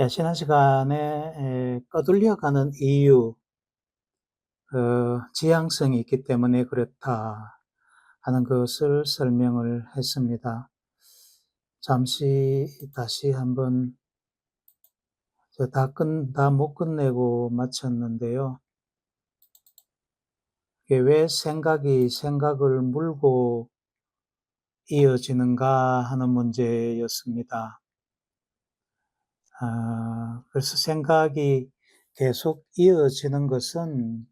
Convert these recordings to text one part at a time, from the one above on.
지난 시간에 꺼들려가는 이유, 지향성이 있기 때문에 그렇다 하는 것을 설명을 했습니다. 잠시 다시 한번 다 못 끝내고 마쳤는데요. 이게 왜 생각이 생각을 물고 이어지는가 하는 문제였습니다. 그래서 생각이 계속 이어지는 것은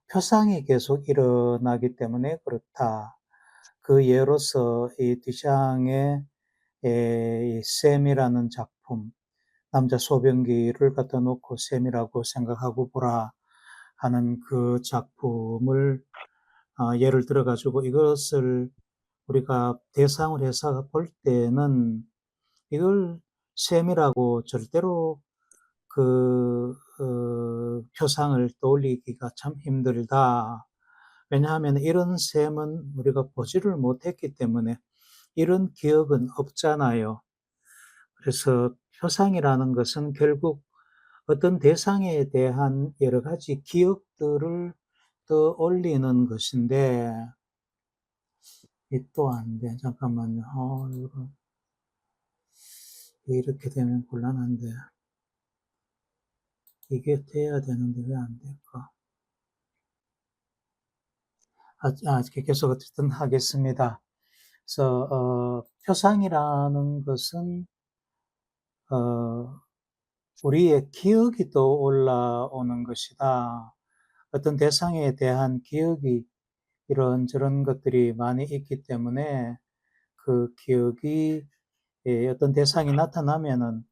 표상이 계속 일어나기 때문에 그렇다. 그 예로서 이 듀샹의 이 샘이라는 작품, 남자 소변기를 갖다 놓고 샘이라고 생각하고 보라 하는 그 작품을 예를 들어 가지고 이것을 우리가 대상을 해서 볼 때는 이걸 샘이라고 절대로 그 표상을 떠올리기가 참 힘들다. 왜냐하면 이런 셈은 우리가 보지를 못했기 때문에 이런 기억은 없잖아요. 그래서 표상이라는 것은 결국 어떤 대상에 대한 여러 가지 기억들을 떠올리는 것인데, 이 또 안 돼. 잠깐만요. 이거 이렇게 되면 곤란한데. 이게 돼야 되는데 왜 안 될까? 계속 어쨌든 하겠습니다. 그래서, 표상이라는 것은, 어, 우리의 기억이 떠올라오는 것이다. 어떤 대상에 대한 기억이 이런저런 것들이 많이 있기 때문에 그 기억이 어떤 대상이 나타나면은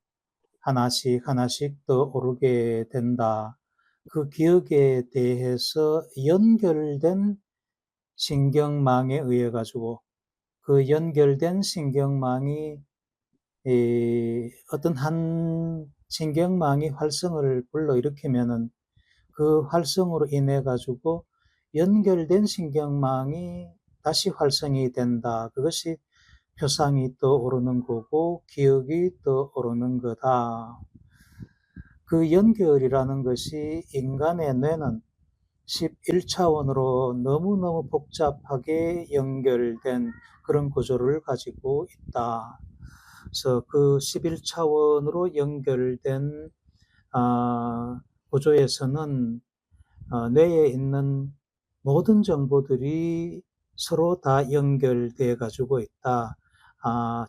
하나씩 하나씩 떠오르게 된다. 그 기억에 대해서 연결된 신경망에 의해 가지고 그 연결된 신경망이 어떤 한 신경망이 활성을 불러일으키면은 그 활성으로 인해 가지고 연결된 신경망이 다시 활성이 된다. 그것이 표상이 떠오르는 거고 기억이 떠오르는 거다. 그 연결이라는 것이 인간의 뇌는 11차원으로 너무너무 복잡하게 연결된 그런 구조를 가지고 있다. 그래서 그 11차원으로 연결된 구조에서는 뇌에 있는 모든 정보들이 서로 다 연결돼 가지고 있다.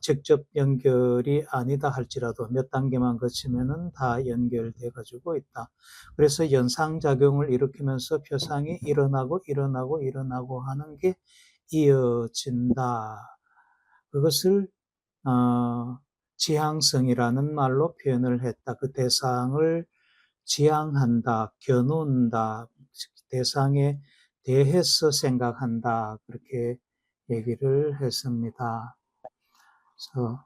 직접 연결이 아니다 할지라도 몇 단계만 거치면은 다 연결돼 가지고 있다. 그래서 연상작용을 일으키면서 표상이 일어나고 하는 게 이어진다. 그것을 지향성이라는 말로 표현을 했다. 그 대상을 지향한다, 겨눈다, 대상에 대해서 생각한다. 그렇게 얘기를 했습니다. 그래서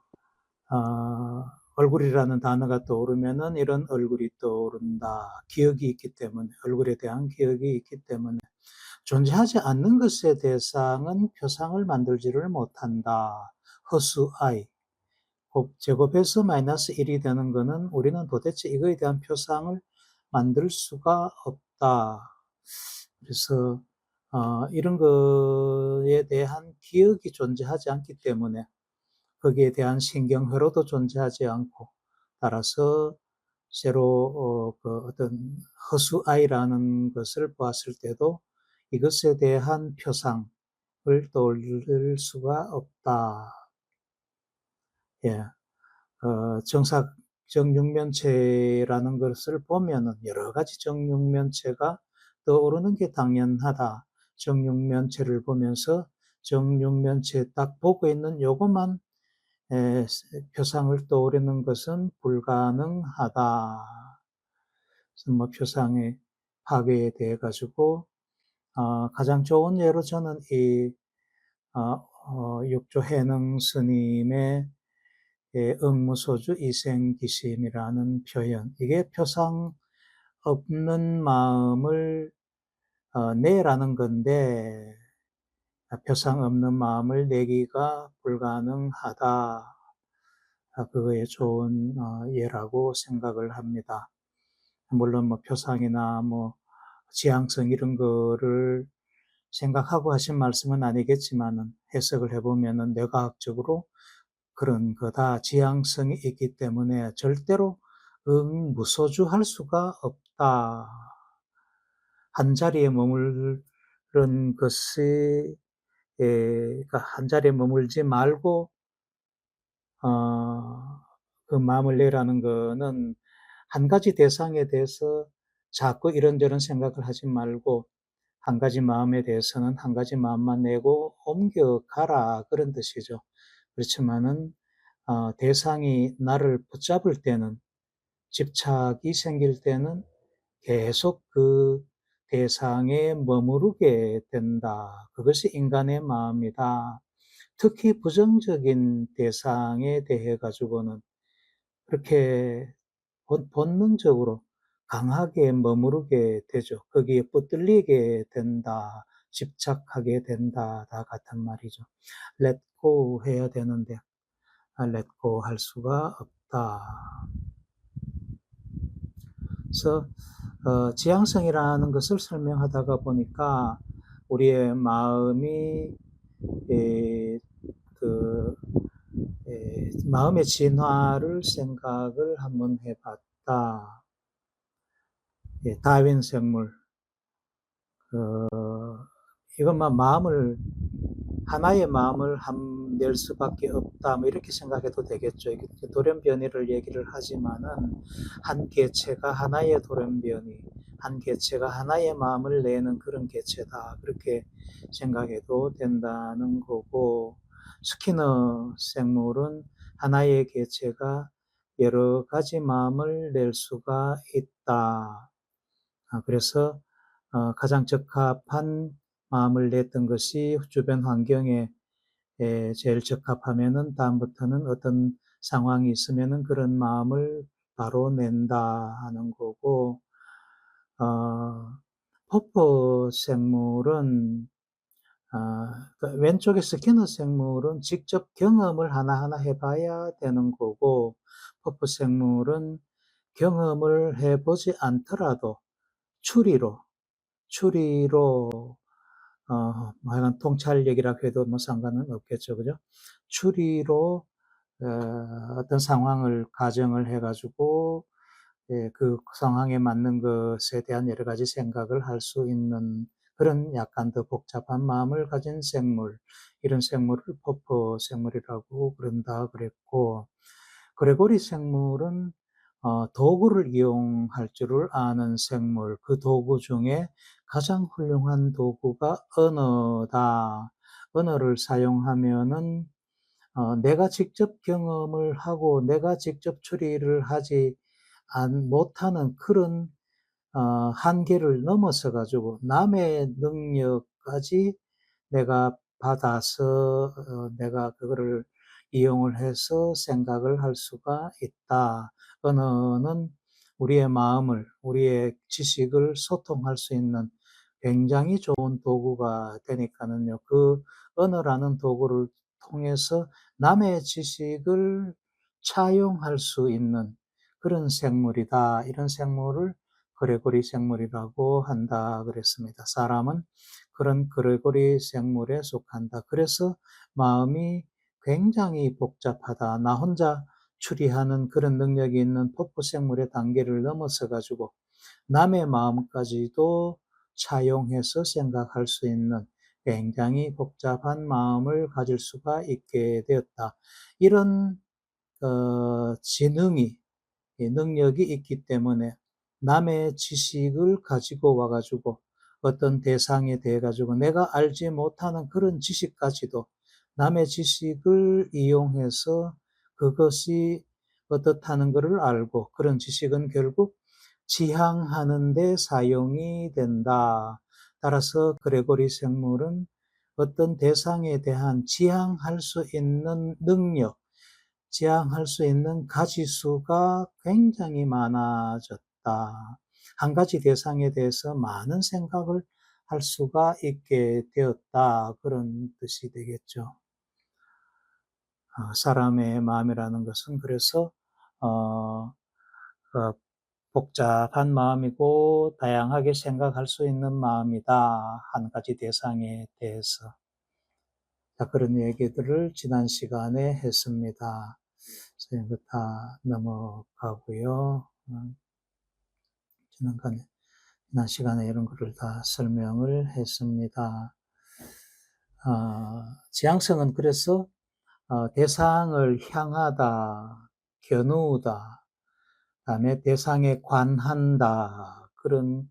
얼굴이라는 단어가 떠오르면은 이런 얼굴이 떠오른다. 기억이 있기 때문에, 얼굴에 대한 기억이 있기 때문에 존재하지 않는 것의 대상은 표상을 만들지를 못한다. 허수아이. 제곱해서 마이너스 1이 되는 거는 우리는 도대체 이거에 대한 표상을 만들 수가 없다. 그래서 이런 거에 대한 기억이 존재하지 않기 때문에 거기에 대한 신경회로도 존재하지 않고 따라서 새로 그 어떤 허수아이라는 것을 보았을 때도 이것에 대한 표상을 떠올릴 수가 없다. 예. 정육면체라는 것을 보면은 여러 가지 정육면체가 떠오르는 게 당연하다. 정육면체를 보면서 정육면체 딱 보고 있는 요것만 표상을 떠오르는 것은 불가능하다. 그래서 뭐 표상의 파괴에 대해 가지고 가장 좋은 예로 저는 이 육조 해능 스님의 응무소주 이생기심이라는 표현, 이게 표상 없는 마음을 내라는 건데 표상 없는 마음을 내기가 불가능하다. 그거에 좋은 예라고 생각을 합니다. 물론 뭐 표상이나 뭐 지향성 이런 거를 생각하고 하신 말씀은 아니겠지만은 해석을 해보면은 뇌과학적으로 그런 거다. 지향성이 있기 때문에 절대로 무소주할 수가 없다. 한 자리에 머무른 것이, 그러니까 한 자리에 머물지 말고 그 마음을 내라는 거는 한 가지 대상에 대해서 자꾸 이런저런 생각을 하지 말고 한 가지 마음에 대해서는 한 가지 마음만 내고 옮겨가라, 그런 뜻이죠. 그렇지만은 대상이 나를 붙잡을 때는, 집착이 생길 때는 계속 그 대상에 머무르게 된다. 그것이 인간의 마음이다. 특히 부정적인 대상에 대해 가지고는 그렇게 본능적으로 강하게 머무르게 되죠. 거기에 붙들리게 된다. 집착하게 된다. 다 같은 말이죠. let go 해야 되는데 let go 할 수가 없다. 그래서 지향성이라는 것을 설명하다가 보니까 우리의 마음이 그 마음의 진화를 생각을 한번 해봤다. 다윈 생물. 이것만 마음을, 하나의 마음을 낼 수밖에 없다. 뭐 이렇게 생각해도 되겠죠. 돌연변이를 얘기를 하지만은 한 개체가 하나의 돌연변이, 한 개체가 하나의 마음을 내는 그런 개체다. 그렇게 생각해도 된다는 거고, 스키너 생물은 하나의 개체가 여러 가지 마음을 낼 수가 있다. 그래서 가장 적합한 마음을 냈던 것이 주변 환경에 제일 적합하면은 다음부터는 어떤 상황이 있으면은 그런 마음을 바로 낸다 하는 거고, 포포 생물은 왼쪽에 스키너 생물은 직접 경험을 하나하나 해봐야 되는 거고, 포포 생물은 경험을 해보지 않더라도 추리로 뭐 하여간 통찰 얘기라고 해도 뭐 상관은 없겠죠. 그죠? 추리로 어떤 상황을 가정을 해가지고 그 상황에 맞는 것에 대한 여러 가지 생각을 할 수 있는 그런 약간 더 복잡한 마음을 가진 생물, 이런 생물을 포포 생물이라고 그런다 그랬고, 그레고리 생물은 도구를 이용할 줄을 아는 생물, 그 도구 중에 가장 훌륭한 도구가 언어다. 언어를 사용하면은 내가 직접 경험을 하고 내가 직접 추리를 하지 못하는 그런 한계를 넘어서 가지고 남의 능력까지 내가 받아서 내가 그거를 이용을 해서 생각을 할 수가 있다. 언어는 우리의 마음을, 우리의 지식을 소통할 수 있는 굉장히 좋은 도구가 되니까는요. 그 언어라는 도구를 통해서 남의 지식을 차용할 수 있는 그런 생물이다. 이런 생물을 그레고리 생물이라고 한다 그랬습니다. 사람은 그런 그레고리 생물에 속한다. 그래서 마음이 굉장히 복잡하다. 나 혼자 추리하는 그런 능력이 있는 포포 생물의 단계를 넘어서 가지고 남의 마음까지도 차용해서 생각할 수 있는 굉장히 복잡한 마음을 가질 수가 있게 되었다. 이런 지능이, 능력이 있기 때문에 남의 지식을 가지고 와가지고 어떤 대상에 대해 가지고 내가 알지 못하는 그런 지식까지도 남의 지식을 이용해서 그것이 어떻다는 것을 알고, 그런 지식은 결국 지향하는 데 사용이 된다. 따라서 그레고리 생물은 어떤 대상에 대한 지향할 수 있는 능력, 지향할 수 있는 가지수가 굉장히 많아졌다. 한 가지 대상에 대해서 많은 생각을 할 수가 있게 되었다. 그런 뜻이 되겠죠. 사람의 마음이라는 것은 그래서 그 복잡한 마음이고 다양하게 생각할 수 있는 마음이다. 한 가지 대상에 대해서. 자, 그런 얘기들을 지난 시간에 했습니다. 그래서 다 넘어가고요. 지난 시간에 이런 것을 다 설명을 했습니다. 지향성은 그래서 대상을 향하다, 겨누다, 그다음에 대상에 관한다. 그런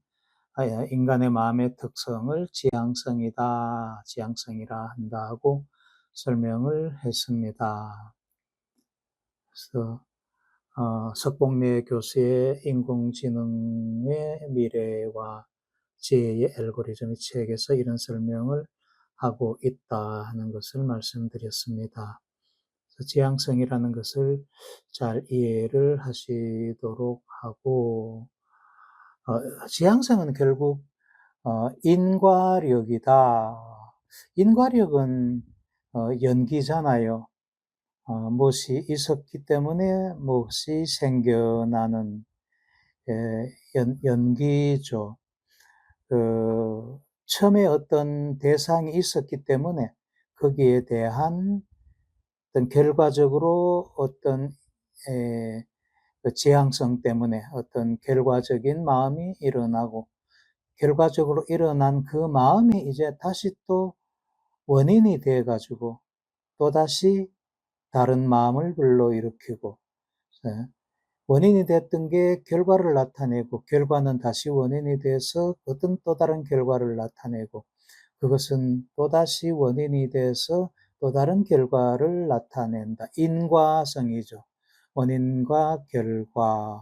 인간의 마음의 특성을 지향성이다, 지향성이라 한다고 설명을 했습니다. 그래서 석봉래 교수의 인공지능의 미래와 지혜의 알고리즘의 책에서 이런 설명을 하고 있다 하는 것을 말씀드렸습니다. 지향성이라는 것을 잘 이해를 하시도록 하고, 지향성은 결국 인과력이다. 인과력은 연기잖아요. 무엇이 있었기 때문에 무엇이 생겨나는 연기죠. 처음에 어떤 대상이 있었기 때문에 거기에 대한 어떤 결과적으로 어떤 그 지향성 때문에 어떤 결과적인 마음이 일어나고, 결과적으로 일어난 그 마음이 이제 다시 또 원인이 돼 가지고 또다시 다른 마음을 불러일으키고, 원인이 됐던 게 결과를 나타내고, 결과는 다시 원인이 돼서 어떤 또 다른 결과를 나타내고, 그것은 또다시 원인이 돼서 또 다른 결과를 나타낸다. 인과성이죠. 원인과 결과,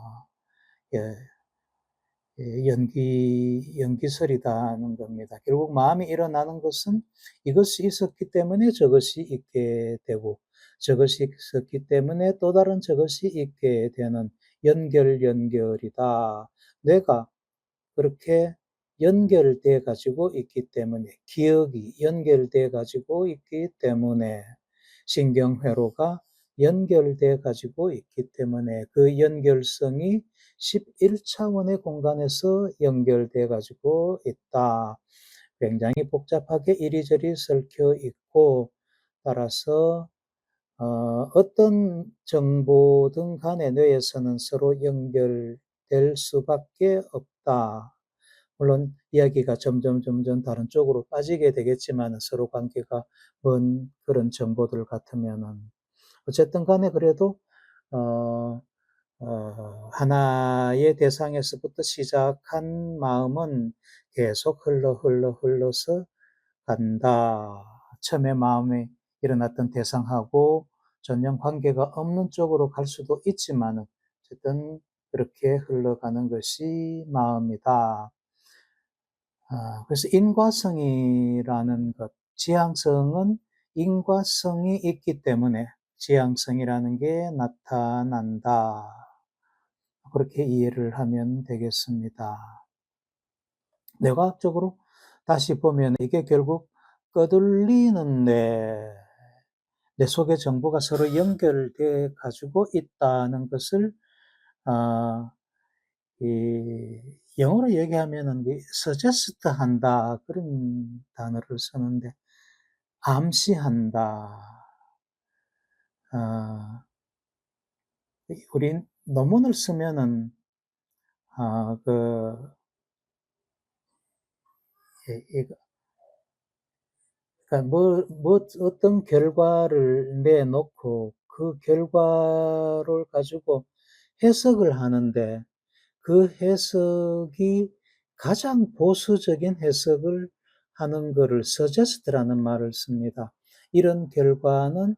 연기설이다는 겁니다. 결국 마음이 일어나는 것은 이것이 있었기 때문에 저것이 있게 되고, 저것이 있었기 때문에 또 다른 저것이 있게 되는 연결이다. 뇌가 그렇게 연결돼 가지고 있기 때문에, 기억이 연결돼 가지고 있기 때문에, 신경회로가 연결돼 가지고 있기 때문에 그 연결성이 11차원의 공간에서 연결돼 가지고 있다. 굉장히 복잡하게 이리저리 얽혀 있고, 따라서 어떤 정보든 간에 뇌에서는 서로 연결될 수밖에 없다. 물론 이야기가 점점 다른 쪽으로 빠지게 되겠지만, 서로 관계가 먼 그런 정보들 같으면은 어쨌든 간에 그래도 어, 하나의 대상에서부터 시작한 마음은 계속 흘러서 간다. 처음에 마음에 일어났던 대상하고 전혀 관계가 없는 쪽으로 갈 수도 있지만, 어쨌든 그렇게 흘러가는 것이 마음이다. 그래서 인과성이라는 것, 지향성은 인과성이 있기 때문에 지향성이라는 게 나타난다. 그렇게 이해를 하면 되겠습니다. 뇌과학적으로 다시 보면 이게 결국 거들리는 뇌 속의 정보가 서로 연결돼 가지고 있다는 것을 영어로 얘기하면은 suggest 한다, 그런 단어를 쓰는데, 암시한다. 우리 논문을 쓰면은, 그, 그러니까 어떤 결과를 내놓고 그 결과를 가지고 해석을 하는데, 그 해석이 가장 보수적인 해석을 하는 것을 suggest라는 말을 씁니다. 이런 결과는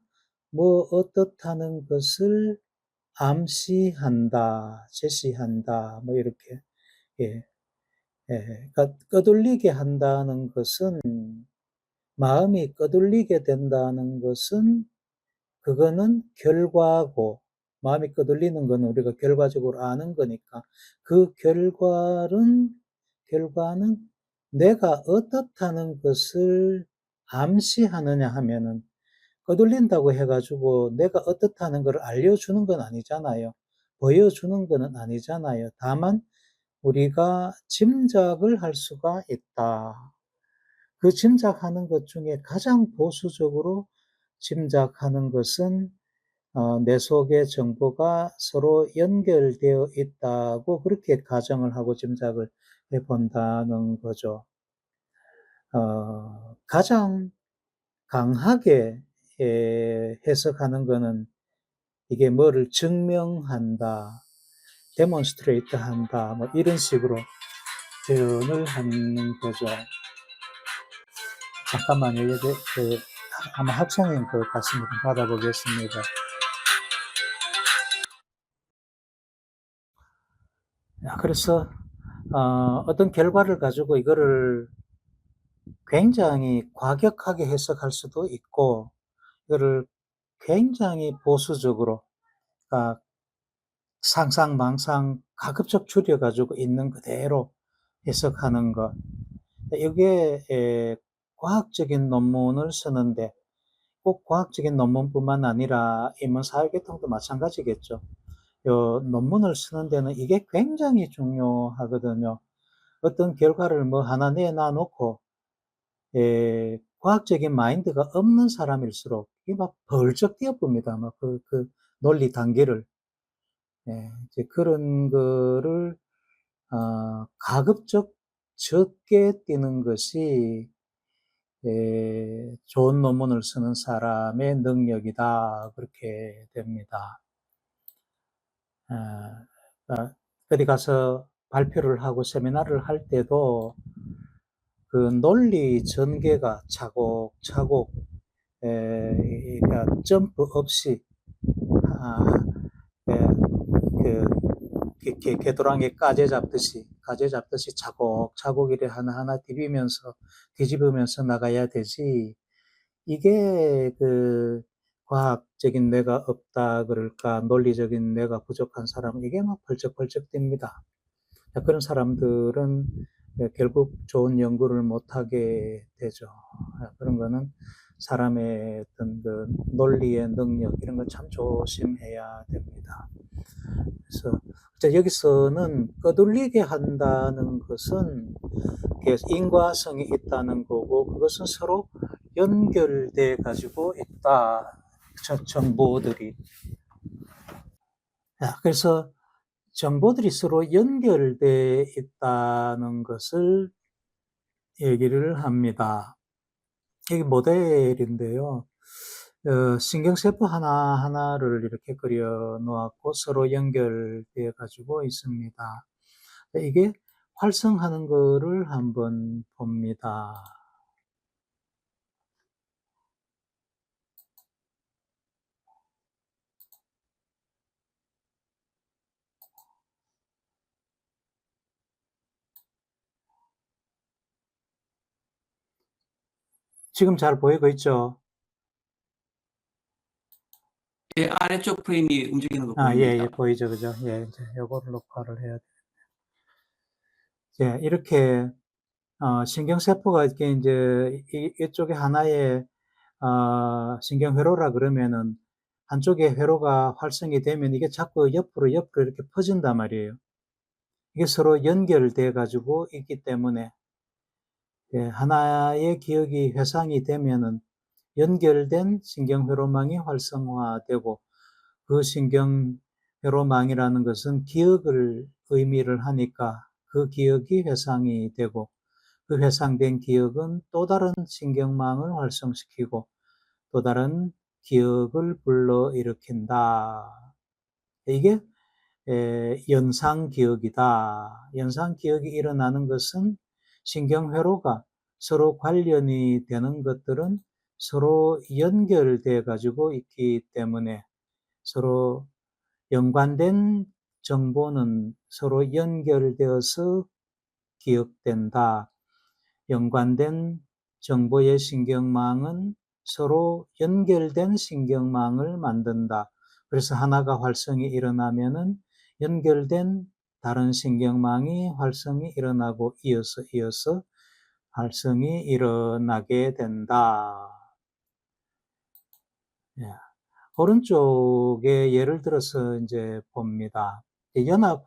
어떻다는 것을 암시한다, 제시한다, 이렇게. 예, 그러니까 꺼돌리게 한다는 것은, 마음이 꺼돌리게 된다는 것은, 그거는 결과고, 마음이 꺼돌리는 건 우리가 결과적으로 아는 거니까, 그 결과는 내가 어떻다는 것을 암시하느냐 하면은, 거들린다고 해 가지고 내가 어떻다는 걸 알려주는 건 아니잖아요. 보여주는 거는 아니잖아요. 다만 우리가 짐작을 할 수가 있다. 그 짐작하는 것 중에 가장 보수적으로 짐작하는 것은 내 속의 정보가 서로 연결되어 있다고 그렇게 가정을 하고 짐작을 해 본다는 거죠. 가장 강하게 해석하는 거는 이게 뭐를 증명한다, demonstrate 한다, 뭐 이런 식으로 표현을 하는 거죠. 잠깐만요. 이게 아마 학생인 것 같습니다. 받아보겠습니다. 그래서 어떤 결과를 가지고 이거를 굉장히 과격하게 해석할 수도 있고, 이거를 굉장히 보수적으로, 그러니까 상상망상 가급적 줄여가지고 있는 그대로 해석하는 것. 이게 과학적인 논문을 쓰는데 꼭 과학적인 논문뿐만 아니라 인문 사회계통도 마찬가지겠죠. 요 논문을 쓰는 데는 이게 굉장히 중요하거든요. 어떤 결과를 뭐 하나 내놔 놓고 과학적인 마인드가 없는 사람일수록 이게 막 벌쩍 뛰어봅니다. 막 그 논리 단계를. 이제 그런 거를 가급적 적게 뛰는 것이 좋은 논문을 쓰는 사람의 능력이다. 그렇게 됩니다. 어디 가서 발표를 하고 세미나를 할 때도 그 논리 전개가 차곡차곡 그러니까 점프 없이 아, 예, 개도랑에 가재 잡듯이 차곡차곡 이래 하나하나 뒤집으면서 나가야 되지. 이게 그 과학적인 뇌가 없다 그럴까, 논리적인 뇌가 부족한 사람은 이게 막 벌쩍벌쩍 뜁니다. 그런 사람들은 결국 좋은 연구를 못하게 되죠. 그런 거는 사람의 어떤 그 논리의 능력 이런 걸 참 조심해야 됩니다. 그래서 여기서는 거들리게 한다는 것은 인과성이 있다는 거고, 그것은 서로 연결돼 가지고 있다. 정보들이. 그래서 정보들이 서로 연결돼 있다는 것을 얘기를 합니다. 이게 모델인데요. 신경세포 하나하나를 이렇게 그려 놓았고 서로 연결되어 가지고 있습니다. 이게 활성하는 거를 한번 봅니다. 지금 잘 보이고 있죠? 예, 아래쪽 프레임이 움직이는 거 예, 보입니다. 예, 보이죠, 그죠? 예, 이제 요거를 녹화를 해야 돼. 예, 이렇게, 신경세포가 이렇게 이제 이쪽에 하나의, 신경회로라 그러면은 한쪽에 회로가 활성이 되면 이게 자꾸 옆으로 이렇게 퍼진단 말이에요. 이게 서로 연결돼 가지고 있기 때문에, 하나의 기억이 회상이 되면은 연결된 신경회로망이 활성화되고, 그 신경회로망이라는 것은 기억을 의미를 하니까 그 기억이 회상이 되고, 그 회상된 기억은 또 다른 신경망을 활성시키고 또 다른 기억을 불러일으킨다. 이게 연상기억이다. 연상기억이 일어나는 것은 신경회로가 서로 관련이 되는 것들은 서로 연결돼 가지고 있기 때문에 서로 연관된 정보는 서로 연결되어서 기억된다. 연관된 정보의 신경망은 서로 연결된 신경망을 만든다. 그래서 하나가 활성이 일어나면은 연결된 다른 신경망이 활성이 일어나고 이어서 활성이 일어나게 된다. 예. 오른쪽에 예를 들어서 이제 봅니다. 연합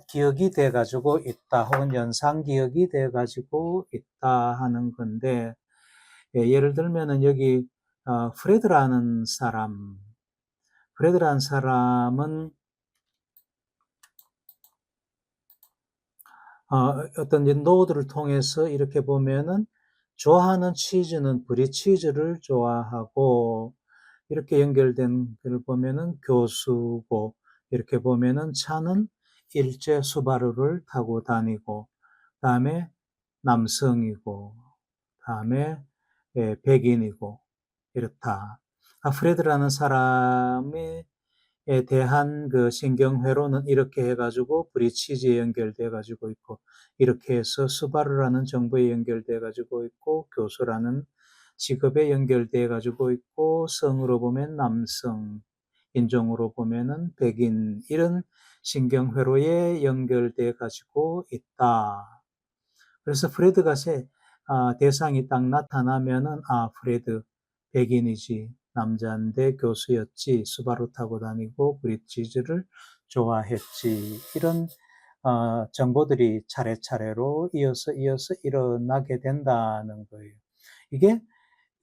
기억이 돼 가지고 있다 혹은 연상 기억이 돼 가지고 있다 하는 건데, 예를 들면은 여기 프레드라는 사람은 어떤 노드를 통해서 이렇게 보면은 좋아하는 치즈는 브리치즈를 좋아하고, 이렇게 연결된 걸 보면은 교수고, 이렇게 보면은 차는 일제 수바루를 타고 다니고, 다음에 남성이고, 다음에 백인이고, 이렇다. 프레드라는 사람의 에 대한 그 신경회로는 이렇게 해가지고 브리치즈에 연결돼 가지고 있고, 이렇게 해서 스바루라는 정보에 연결돼 가지고 있고, 교수라는 직업에 연결돼 가지고 있고, 성으로 보면 남성, 인종으로 보면은 백인, 이런 신경회로에 연결돼 가지고 있다. 그래서 프레드가 대상이 딱 나타나면은, 프레드 백인이지, 남자인데 교수였지, 수바루 타고 다니고 브릿지즈를 좋아했지, 이런 정보들이 차례차례로 이어서 일어나게 된다는 거예요. 이게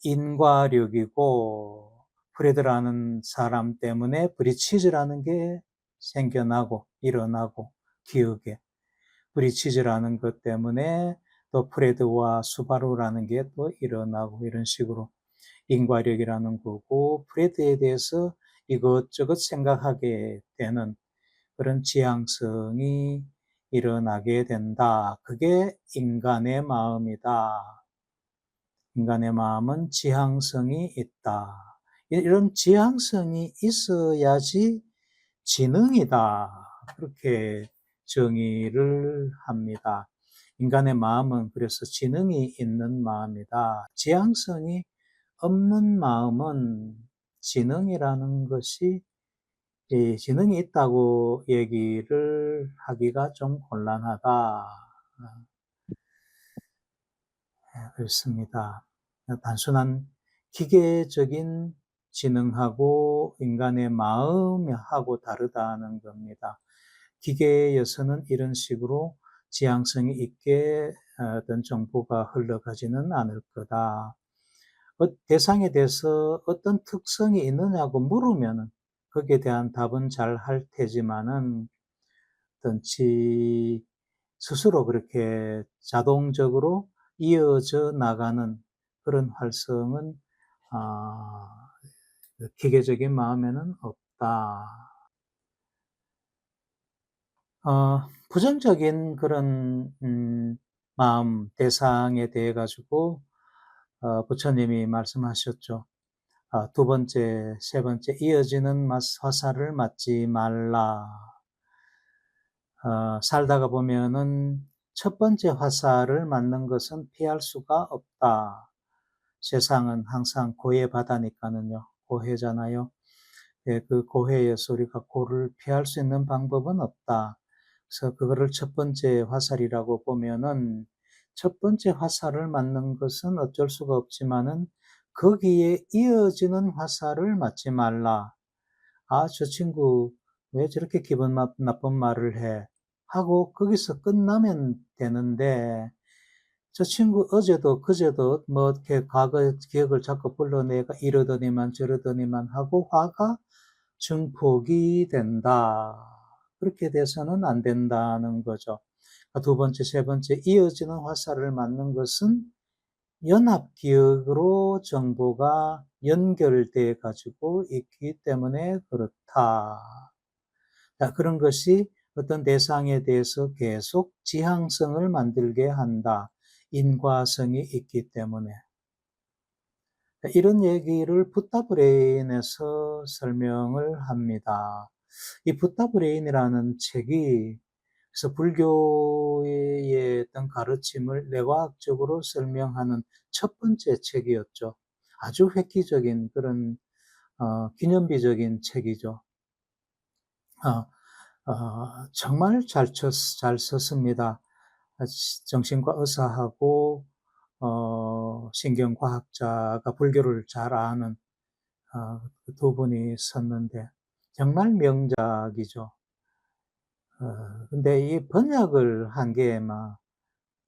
인과력이고, 프레드라는 사람 때문에 브릿지즈라는 게 생겨나고 일어나고, 기억에 브리치즈라는 것 때문에 또 프레드와 수바루라는 게 또 일어나고, 이런 식으로 인과력이라는 거고, 프레드에 대해서 이것저것 생각하게 되는 그런 지향성이 일어나게 된다. 그게 인간의 마음이다. 인간의 마음은 지향성이 있다. 이런 지향성이 있어야지 지능이다. 그렇게 정의를 합니다. 인간의 마음은 그래서 지능이 있는 마음이다. 지향성이 없는 마음은 지능이라는 것이, 지능이 있다고 얘기를 하기가 좀 곤란하다. 그렇습니다. 단순한 기계적인 지능하고 인간의 마음하고 다르다는 겁니다. 기계에서는 이런 식으로 지향성이 있게 어떤 정보가 흘러가지는 않을 거다. 대상에 대해서 어떤 특성이 있느냐고 물으면 거기에 대한 답은 잘 할 테지만은, 어떤 스스로 그렇게 자동적으로 이어져 나가는 그런 활성은 기계적인 마음에는 없다. 부정적인 그런 마음, 대상에 대해 가지고 부처님이 말씀하셨죠. 두 번째, 세 번째 이어지는 화살을 맞지 말라. 살다가 보면은 첫 번째 화살을 맞는 것은 피할 수가 없다. 세상은 항상 고해 바다니까는요. 고해잖아요. 예, 그 고해에서 우리가 고를 피할 수 있는 방법은 없다. 그래서 그거를 첫 번째 화살이라고 보면은, 첫 번째 화살을 맞는 것은 어쩔 수가 없지만은 거기에 이어지는 화살을 맞지 말라. 저 친구 왜 저렇게 기분 나쁜 말을 해? 하고 거기서 끝나면 되는데, 저 친구 어제도 그제도 뭐 이렇게 과거 기억을 자꾸 불러내가 이러더니만 저러더니만 하고 화가 증폭이 된다. 그렇게 돼서는 안 된다는 거죠. 두 번째, 세 번째 이어지는 화살을 맞는 것은 연합 기억으로 정보가 연결돼 가지고 있기 때문에 그렇다. 그런 것이 어떤 대상에 대해서 계속 지향성을 만들게 한다. 인과성이 있기 때문에. 이런 얘기를 붓다 브레인에서 설명을 합니다. 이 붓다 브레인이라는 책이, 그래서 불교의 어떤 가르침을 내과학적으로 설명하는 첫 번째 책이었죠. 아주 획기적인 그런 기념비적인 책이죠. 정말 잘 썼습니다. 정신과 의사하고 신경과학자가 불교를 잘 아는 두 분이 썼는데 정말 명작이죠. 근데 이 번역을 한 게 막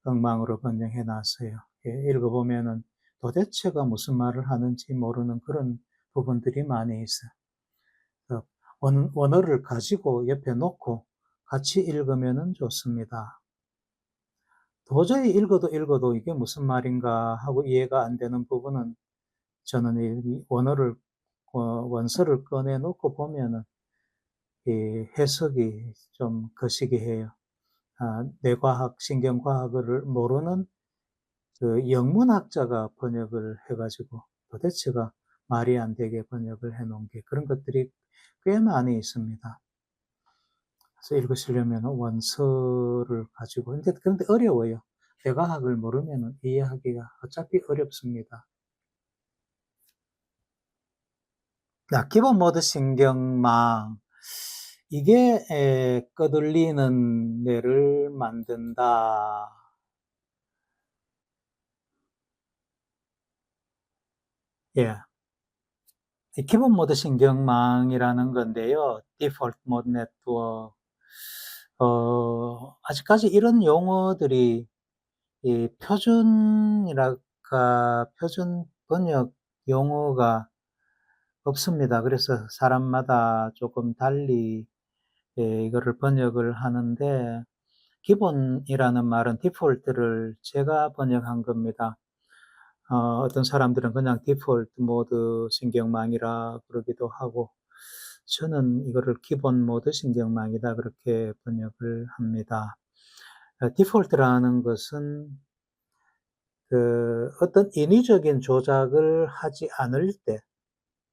엉망으로 번역해 놨어요. 읽어보면은 도대체가 무슨 말을 하는지 모르는 그런 부분들이 많이 있어요. 원어를 가지고 옆에 놓고 같이 읽으면은 좋습니다. 도저히 읽어도 이게 무슨 말인가 하고 이해가 안 되는 부분은 저는 이 원서를 꺼내 놓고 보면은 이 해석이 좀 거시기해요. 뇌과학, 신경과학을 모르는 그 영문학자가 번역을 해가지고 도대체가 말이 안 되게 번역을 해놓은 게 그런 것들이 꽤 많이 있습니다. 그래서 읽으시려면 원서를 가지고 그런데 어려워요. 뇌과학을 모르면 이해하기가 어차피 어렵습니다. 기본 모드 신경망 이게 꺼들리는 뇌를 만든다. 예. 기본 모드 신경망이라는 건데요. 디폴트 모드 네트워크. 아직까지 이런 용어들이 이 표준 번역 용어가 없습니다. 그래서 사람마다 조금 달리 이거를 번역을 하는데 기본이라는 말은 디폴트를 제가 번역한 겁니다. 어떤 사람들은 그냥 디폴트 모드 신경망이라 그러기도 하고 저는 이거를 기본 모드 신경망이다 그렇게 번역을 합니다. 디폴트라는 것은 어떤 인위적인 조작을 하지 않을 때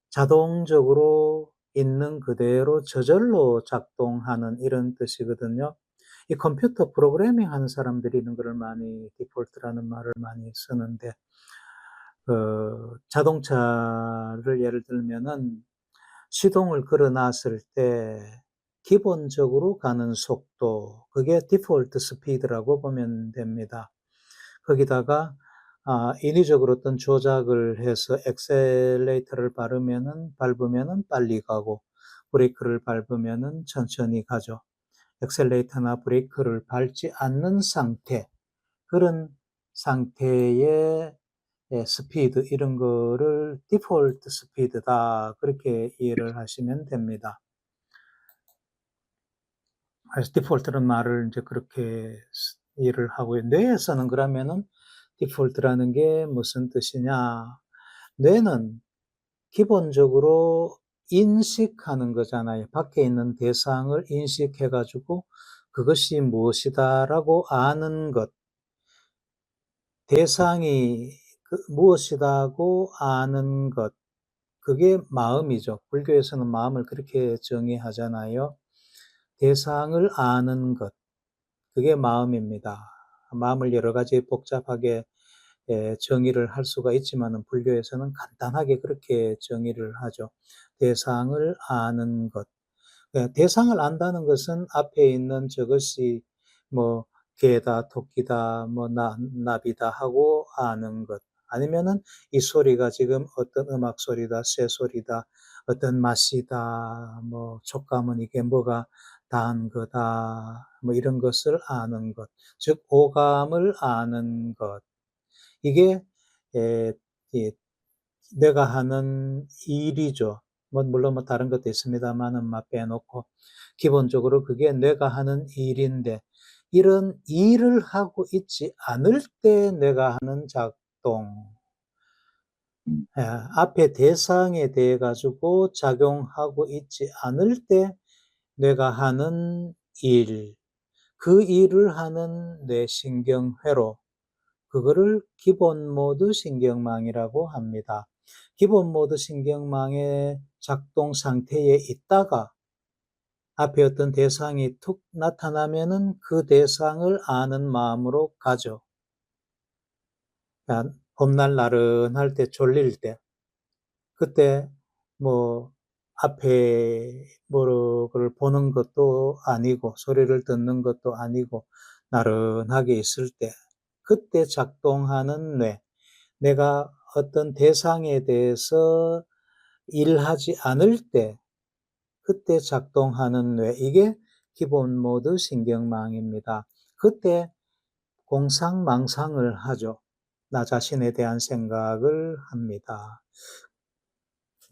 자동적으로 있는 그대로 저절로 작동하는 이런 뜻이거든요. 이 컴퓨터 프로그래밍 하는 사람들이 이런 거를 많이 디폴트라는 말을 많이 쓰는데 자동차를 예를 들면은 시동을 걸어 놨을 때 기본적으로 가는 속도 그게 디폴트 스피드라고 보면 됩니다. 거기다가 인위적으로 어떤 조작을 해서 엑셀레이터를 밟으면은 빨리 가고 브레이크를 밟으면은 천천히 가죠. 엑셀레이터나 브레이크를 밟지 않는 상태, 그런 상태의 스피드 이런 거를 디폴트 스피드다 그렇게 이해를 하시면 됩니다. 그래서 디폴트는 말을 이제 그렇게 이해를 하고요. 뇌에서는 그러면은 디폴트라는 게 무슨 뜻이냐? 뇌는 기본적으로 인식하는 거잖아요. 밖에 있는 대상을 인식해 가지고 그것이 무엇이다라고 아는 것. 대상이 무엇이라고 아는 것. 그게 마음이죠. 불교에서는 마음을 그렇게 정의하잖아요. 대상을 아는 것. 그게 마음입니다. 마음을 여러 가지 복잡하게 정의를 할 수가 있지만은 불교에서는 간단하게 그렇게 정의를 하죠. 대상을 아는 것. 대상을 안다는 것은 앞에 있는 저것이 뭐 개다, 토끼다, 뭐 나비다 하고 아는 것. 아니면은 이 소리가 지금 어떤 음악 소리다, 새 소리다, 어떤 맛이다, 뭐 촉감은 이게 뭐가 단 거다, 뭐 이런 것을 아는 것. 즉 오감을 아는 것. 이게 에, 이 내가 하는 일이죠. 물론 다른 것도 있습니다만은 빼놓고 기본적으로 그게 내가 하는 일인데 이런 일을 하고 있지 않을 때 내가 하는 작동, 앞에 대상에 대해 가지고 작용하고 있지 않을 때 내가 하는 일, 그 일을 하는 뇌 신경회로 그거를 기본 모드 신경망이라고 합니다. 기본 모드 신경망의 작동 상태에 있다가 앞에 어떤 대상이 툭 나타나면은 그 대상을 아는 마음으로 가죠. 봄날 나른할 때 졸릴 때 그때 뭐 앞에 뭐를 보는 것도 아니고 소리를 듣는 것도 아니고 나른하게 있을 때 그때 작동하는 뇌, 내가 어떤 대상에 대해서 일하지 않을 때 그때 작동하는 뇌, 이게 기본 모드 신경망입니다. 그때 공상망상을 하죠. 나 자신에 대한 생각을 합니다.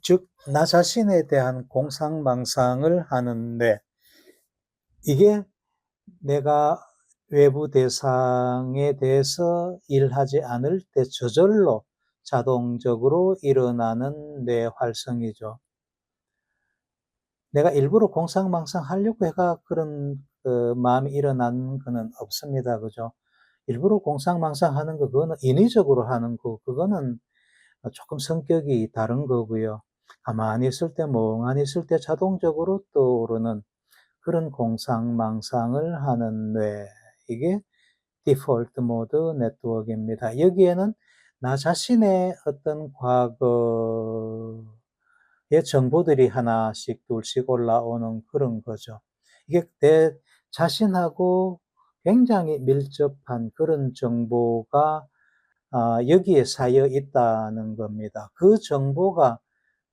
즉, 나 자신에 대한 공상망상을 하는데, 이게 내가 외부 대상에 대해서 일하지 않을 때 저절로 자동적으로 일어나는 뇌 활성이죠. 내가 일부러 공상망상 하려고 해가 그런 마음이 일어나는 거는 없습니다. 그죠? 일부러 공상망상 하는 거, 그거는 인위적으로 하는 거, 그거는 조금 성격이 다른 거고요. 가만히 있을 때, 멍하니 있을 때 자동적으로 떠오르는 그런 공상망상을 하는 뇌, 이게 디폴트 모드 네트워크입니다. 여기에는 나 자신의 어떤 과거의 정보들이 하나씩 둘씩 올라오는 그런 거죠. 이게 내 자신하고 굉장히 밀접한 그런 정보가 여기에 쌓여 있다는 겁니다. 그 정보가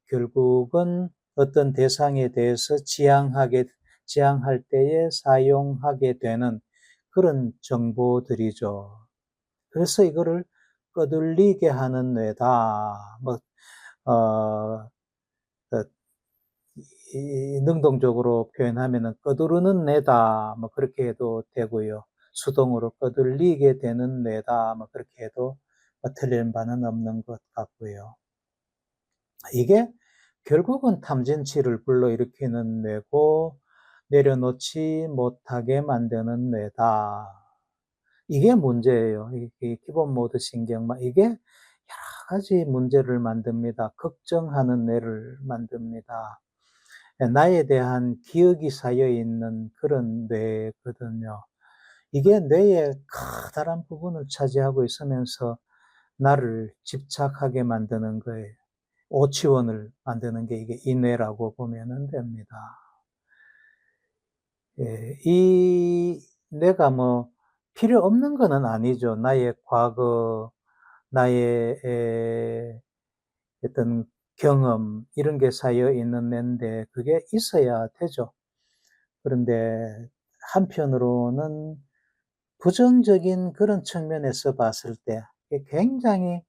결국은 어떤 대상에 대해서 지향할 때에 사용하게 되는 그런 정보들이죠. 그래서 이거를 거들리게 하는 뇌다. 어, 어, 능동적으로 표현하면은 거두르는 뇌다. 그렇게 해도 되고요. 수동으로 거들리게 되는 뇌다. 그렇게 해도 틀린 바는 없는 것 같고요. 이게 결국은 탐진치를 불러일으키는 뇌고 내려놓지 못하게 만드는 뇌다. 이게 문제예요. 이 기본 모드 신경만 이게 여러 가지 문제를 만듭니다. 걱정하는 뇌를 만듭니다. 나에 대한 기억이 쌓여 있는 그런 뇌거든요. 이게 뇌의 커다란 부분을 차지하고 있으면서 나를 집착하게 만드는 거예요. 오치원을 만드는 게 이게 인뇌라고 보면 됩니다. 예, 이 뇌가 필요 없는 거는 아니죠. 나의 과거, 나의 어떤 경험 이런 게 쌓여 있는 뇌인데 그게 있어야 되죠. 그런데 한편으로는 부정적인 그런 측면에서 봤을 때 굉장히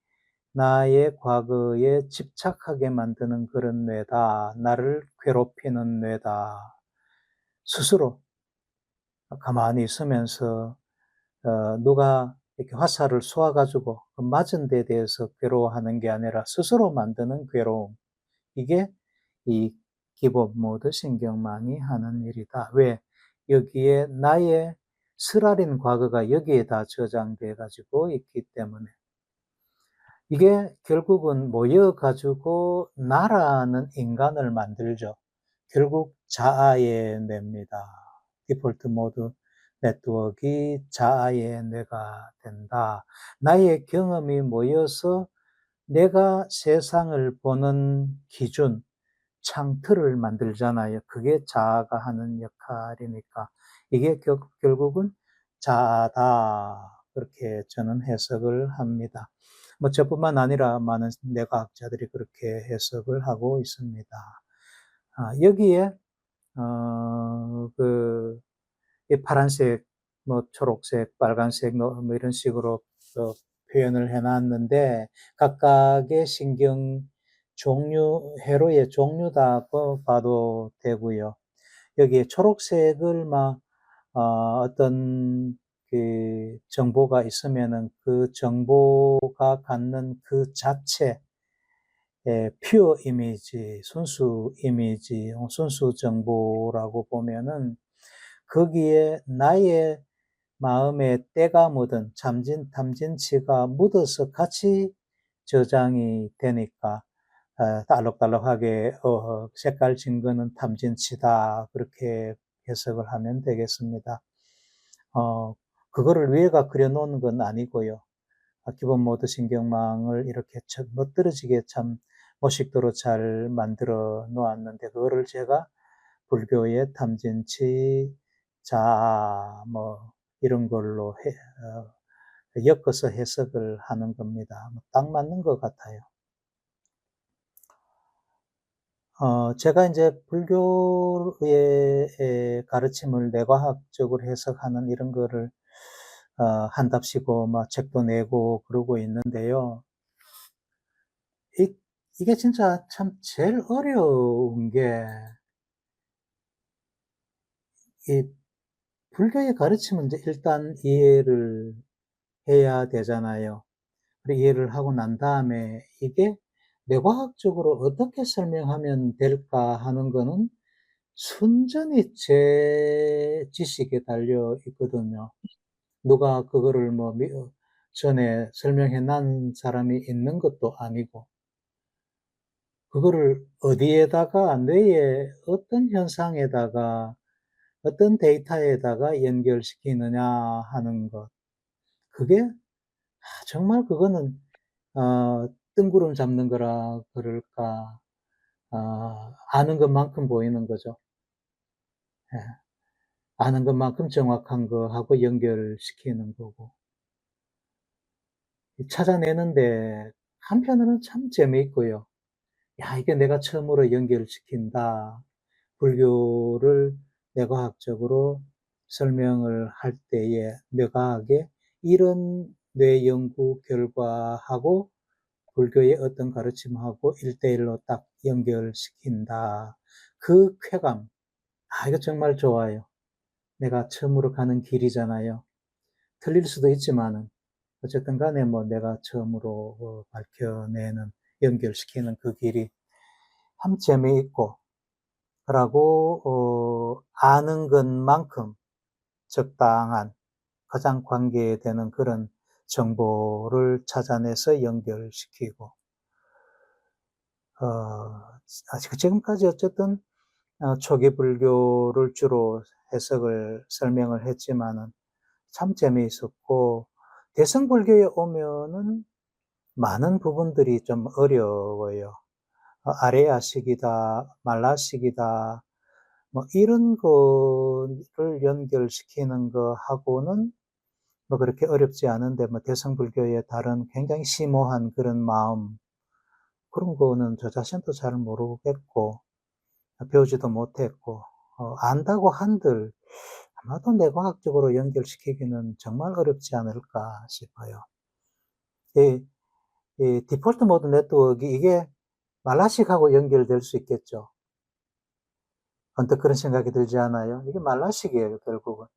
나의 과거에 집착하게 만드는 그런 뇌다. 나를 괴롭히는 뇌다. 스스로 가만히 있으면서 누가 이렇게 화살을 쏘아가지고 맞은 데 대해서 괴로워하는 게 아니라 스스로 만드는 괴로움. 이게 이 기본 모드 신경망이 하는 일이다. 왜? 여기에 나의 쓰라린 과거가 여기에 다 저장돼 가지고 있기 때문에. 이게 결국은 모여가지고 나라는 인간을 만들죠. 결국 자아의 뇌입니다. 디폴트 모드 네트워크가 자아의 뇌가 된다. 나의 경험이 모여서 내가 세상을 보는 기준, 창틀을 만들잖아요. 그게 자아가 하는 역할이니까 이게 결국은 자아다. 그렇게 저는 해석을 합니다. 저뿐만 아니라 많은 뇌과학자들이 그렇게 해석을 하고 있습니다. 여기에 이 파란색, 초록색, 빨간색, 이런 식으로 표현을 해놨는데 각각의 신경 종류, 회로의 종류다고 봐도 되고요. 여기에 초록색을 어떤 그 정보가 있으면은 그 정보가 갖는 그 자체, 퓨어 이미지, 순수 이미지, 순수 정보라고 보면은 거기에 나의 마음에 때가 묻은 탐진치가 묻어서 같이 저장이 되니까 알록달록하게 색깔 증거는 탐진치다 그렇게 해석을 하면 되겠습니다. 그거를 뇌가 그려놓은 건 아니고요. 기본 모드 신경망을 이렇게 멋들어지게 참 멋있도록 잘 만들어 놓았는데 그거를 제가 불교의 탐진치, 자아 이런 걸로 엮어서 해석을 하는 겁니다. 딱 맞는 것 같아요. 제가 이제 불교의 가르침을 뇌과학적으로 해석하는 이런 거를 한답시고 막 책도 내고 그러고 있는데요. 이게 진짜 참 제일 어려운 게, 이 불교의 가르침은 이제 일단 이해를 해야 되잖아요. 그리고 이해를 하고 난 다음에 이게 뇌과학적으로 어떻게 설명하면 될까 하는 거는 순전히 제 지식에 달려 있거든요. 누가 그거를 뭐 전에 설명해 난 사람이 있는 것도 아니고, 그거를 어디에다가 뇌의 어떤 현상에다가 어떤 데이터에다가 연결시키느냐 하는 것. 그게 정말 그거는 뜬구름 잡는 거라 그럴까, 아는 것만큼 보이는 거죠. 예. 아는 것만큼 정확한 거하고 연결시키는 거고. 찾아내는데 한편으로는 참 재미있고요. '야, 이게 내가 처음으로 연결시킨다.' 불교를 뇌과학적으로 설명을 할 때에 뇌과학의 이런 뇌 연구 결과하고 불교의 어떤 가르침하고 1대1로 딱 연결시킨다. 그 쾌감. 이거 정말 좋아요. 내가 처음으로 가는 길이잖아요. 틀릴 수도 있지만은 어쨌든 간에 뭐 내가 처음으로 밝혀내는, 연결시키는 그 길이 참 재미있고, 그러고 아는 것만큼 적당한, 가장 관계되는 그런 정보를 찾아내서 연결시키고, 지금까지 어쨌든 초기 불교를 주로 해석을 설명을 했지만은 참 재미있었고, 대乘불교에 오면은 많은 부분들이 좀 어려워요. 아레아식이다, 말라식이다, 뭐 이런 거를 연결시키는 거하고는 뭐 그렇게 어렵지 않은데, 뭐 대乘불교의 다른 굉장히 심오한 그런 마음, 그런 거는 저 자신도 잘 모르겠고 배우지도 못했고, 안다고 한들 아마도 뇌과학적으로 연결시키기는 정말 어렵지 않을까 싶어요. 이 디폴트 모드 네트워크, 이게 말라식하고 연결될 수 있겠죠. 언뜻 그런 생각이 들지 않아요? 이게 말라식이에요, 결국은.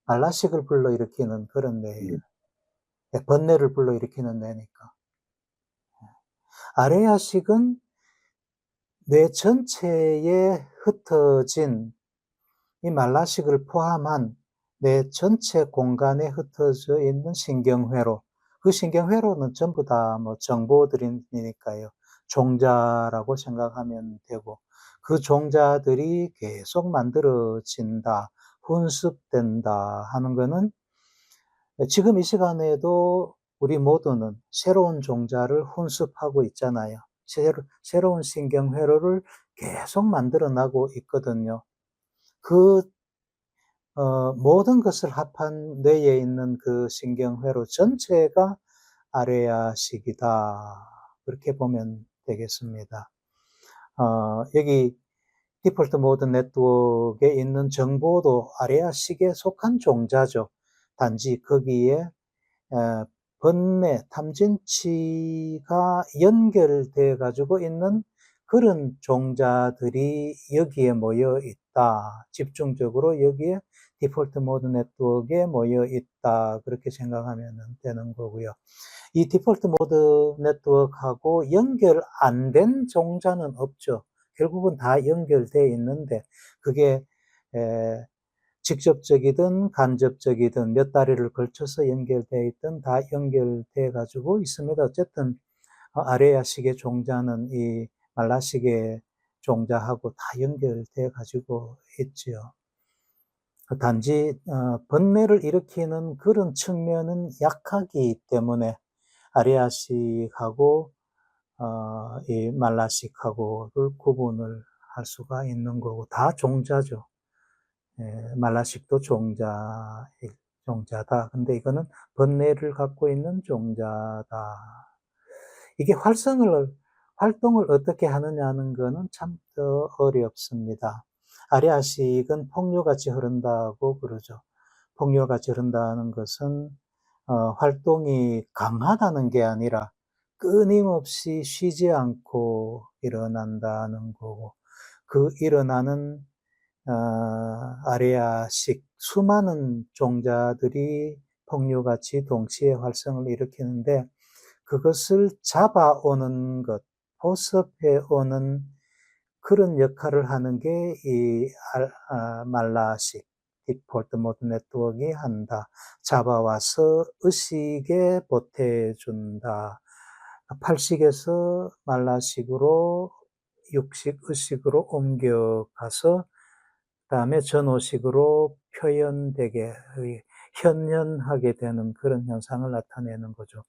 말라식을 불러일으키는 그런 뇌예요. 번뇌를 불러일으키는 뇌니까. 아레아식은 뇌 전체에 흩어진, 이 말라식을 포함한 뇌 전체 공간에 흩어져 있는 신경회로, 그 신경회로는 전부 다 뭐 정보들이니까요. 종자라고 생각하면 되고, 그 종자들이 계속 만들어진다, 훈습된다 하는 거는, 지금 이 시간에도 우리 모두는 새로운 종자를 훈습하고 있잖아요. 새로운 신경회로를 계속 만들어 나고 있거든요. 그 모든 것을 합한 뇌에 있는 그 신경회로 전체가 아레아식이다. 그렇게 보면 되겠습니다. 여기 디폴트 모드 네트워크에 있는 정보도 아레아식에 속한 종자죠. 단지 거기에 번뇌, 탐진치가 연결돼 가지고 있는 그런 종자들이 여기에 모여 있다. 집중적으로 여기에 디폴트 모드 네트워크에 모여 있다. 그렇게 생각하면 되는 거고요. 이 디폴트 모드 네트워크하고 연결 안 된 종자는 없죠. 결국은 다 연결돼 있는데, 그게 직접적이든 간접적이든 몇 다리를 걸쳐서 연결되어 있든 다 연결돼 가지고 있습니다. 어쨌든 아레아식의 종자는 이 말라식의 종자하고 다 연결돼 가지고 있지요. 단지 번뇌를 일으키는 그런 측면은 약하기 때문에 아레아식하고 이 말라식하고를 구분을 할 수가 있는 거고, 다 종자죠. 말라식도 종자다. 근데 이거는 번뇌를 갖고 있는 종자다. 이게 활성을 활동을 어떻게 하느냐는 거는 참 더 어렵습니다. 아래아식은 폭류같이 흐른다고 그러죠. 폭류같이 흐른다는 것은 활동이 강하다는 게 아니라 끊임없이 쉬지 않고 일어난다는 거고, 그 일어나는 아래아식 수많은 종자들이 폭류같이 동시에 활성을 일으키는데, 그것을 잡아오는 것, 포섭해오는 그런 역할을 하는 게 이 말라식, 디폴트 모드 네트워크가 한다. 잡아와서 의식에 보태준다. 팔식에서 말라식으로 육식, 의식으로 옮겨가서 그다음에 전오식으로 표현되게, 현현하게 되는 그런 현상을 나타내는 거죠.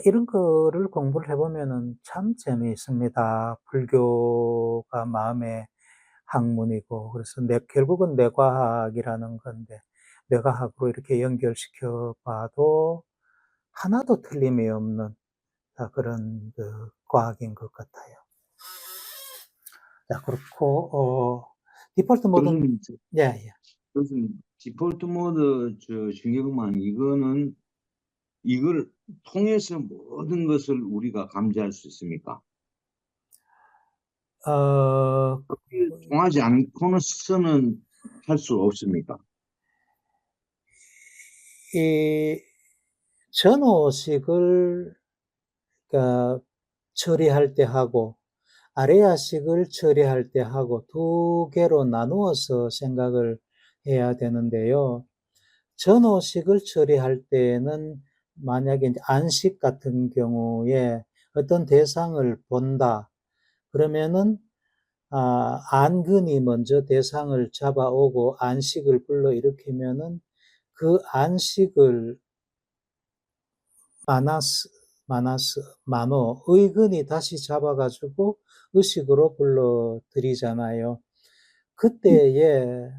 이런 거를 공부를 해보면은 참 재미있습니다. 불교가 마음의 학문이고, 그래서 결국은 뇌과학이라는 건데, 뇌과학으로 이렇게 연결시켜 봐도 하나도 틀림이 없는 그런 그 과학인 것 같아요. 자, 그렇고, 디폴트 모드는, 교수님, 예, 예. 교수님, 디폴트 모드 신경망 이걸 통해서 모든 것을 우리가 감지할 수 있습니까? 통하지 않고는 할 수 없습니까? 이 전오식을 처리할 때 하고 아래야식을 처리할 때 하고 두 개로 나누어서 생각을 해야 되는데요. 전오식을 처리할 때에는 만약에 이제 안식 같은 경우에 어떤 대상을 본다. 그러면은 안근이 먼저 대상을 잡아오고 안식을 불러일으키면은 그 안식을 만호, 의근이 다시 잡아가지고 의식으로 불러들이잖아요. 그때에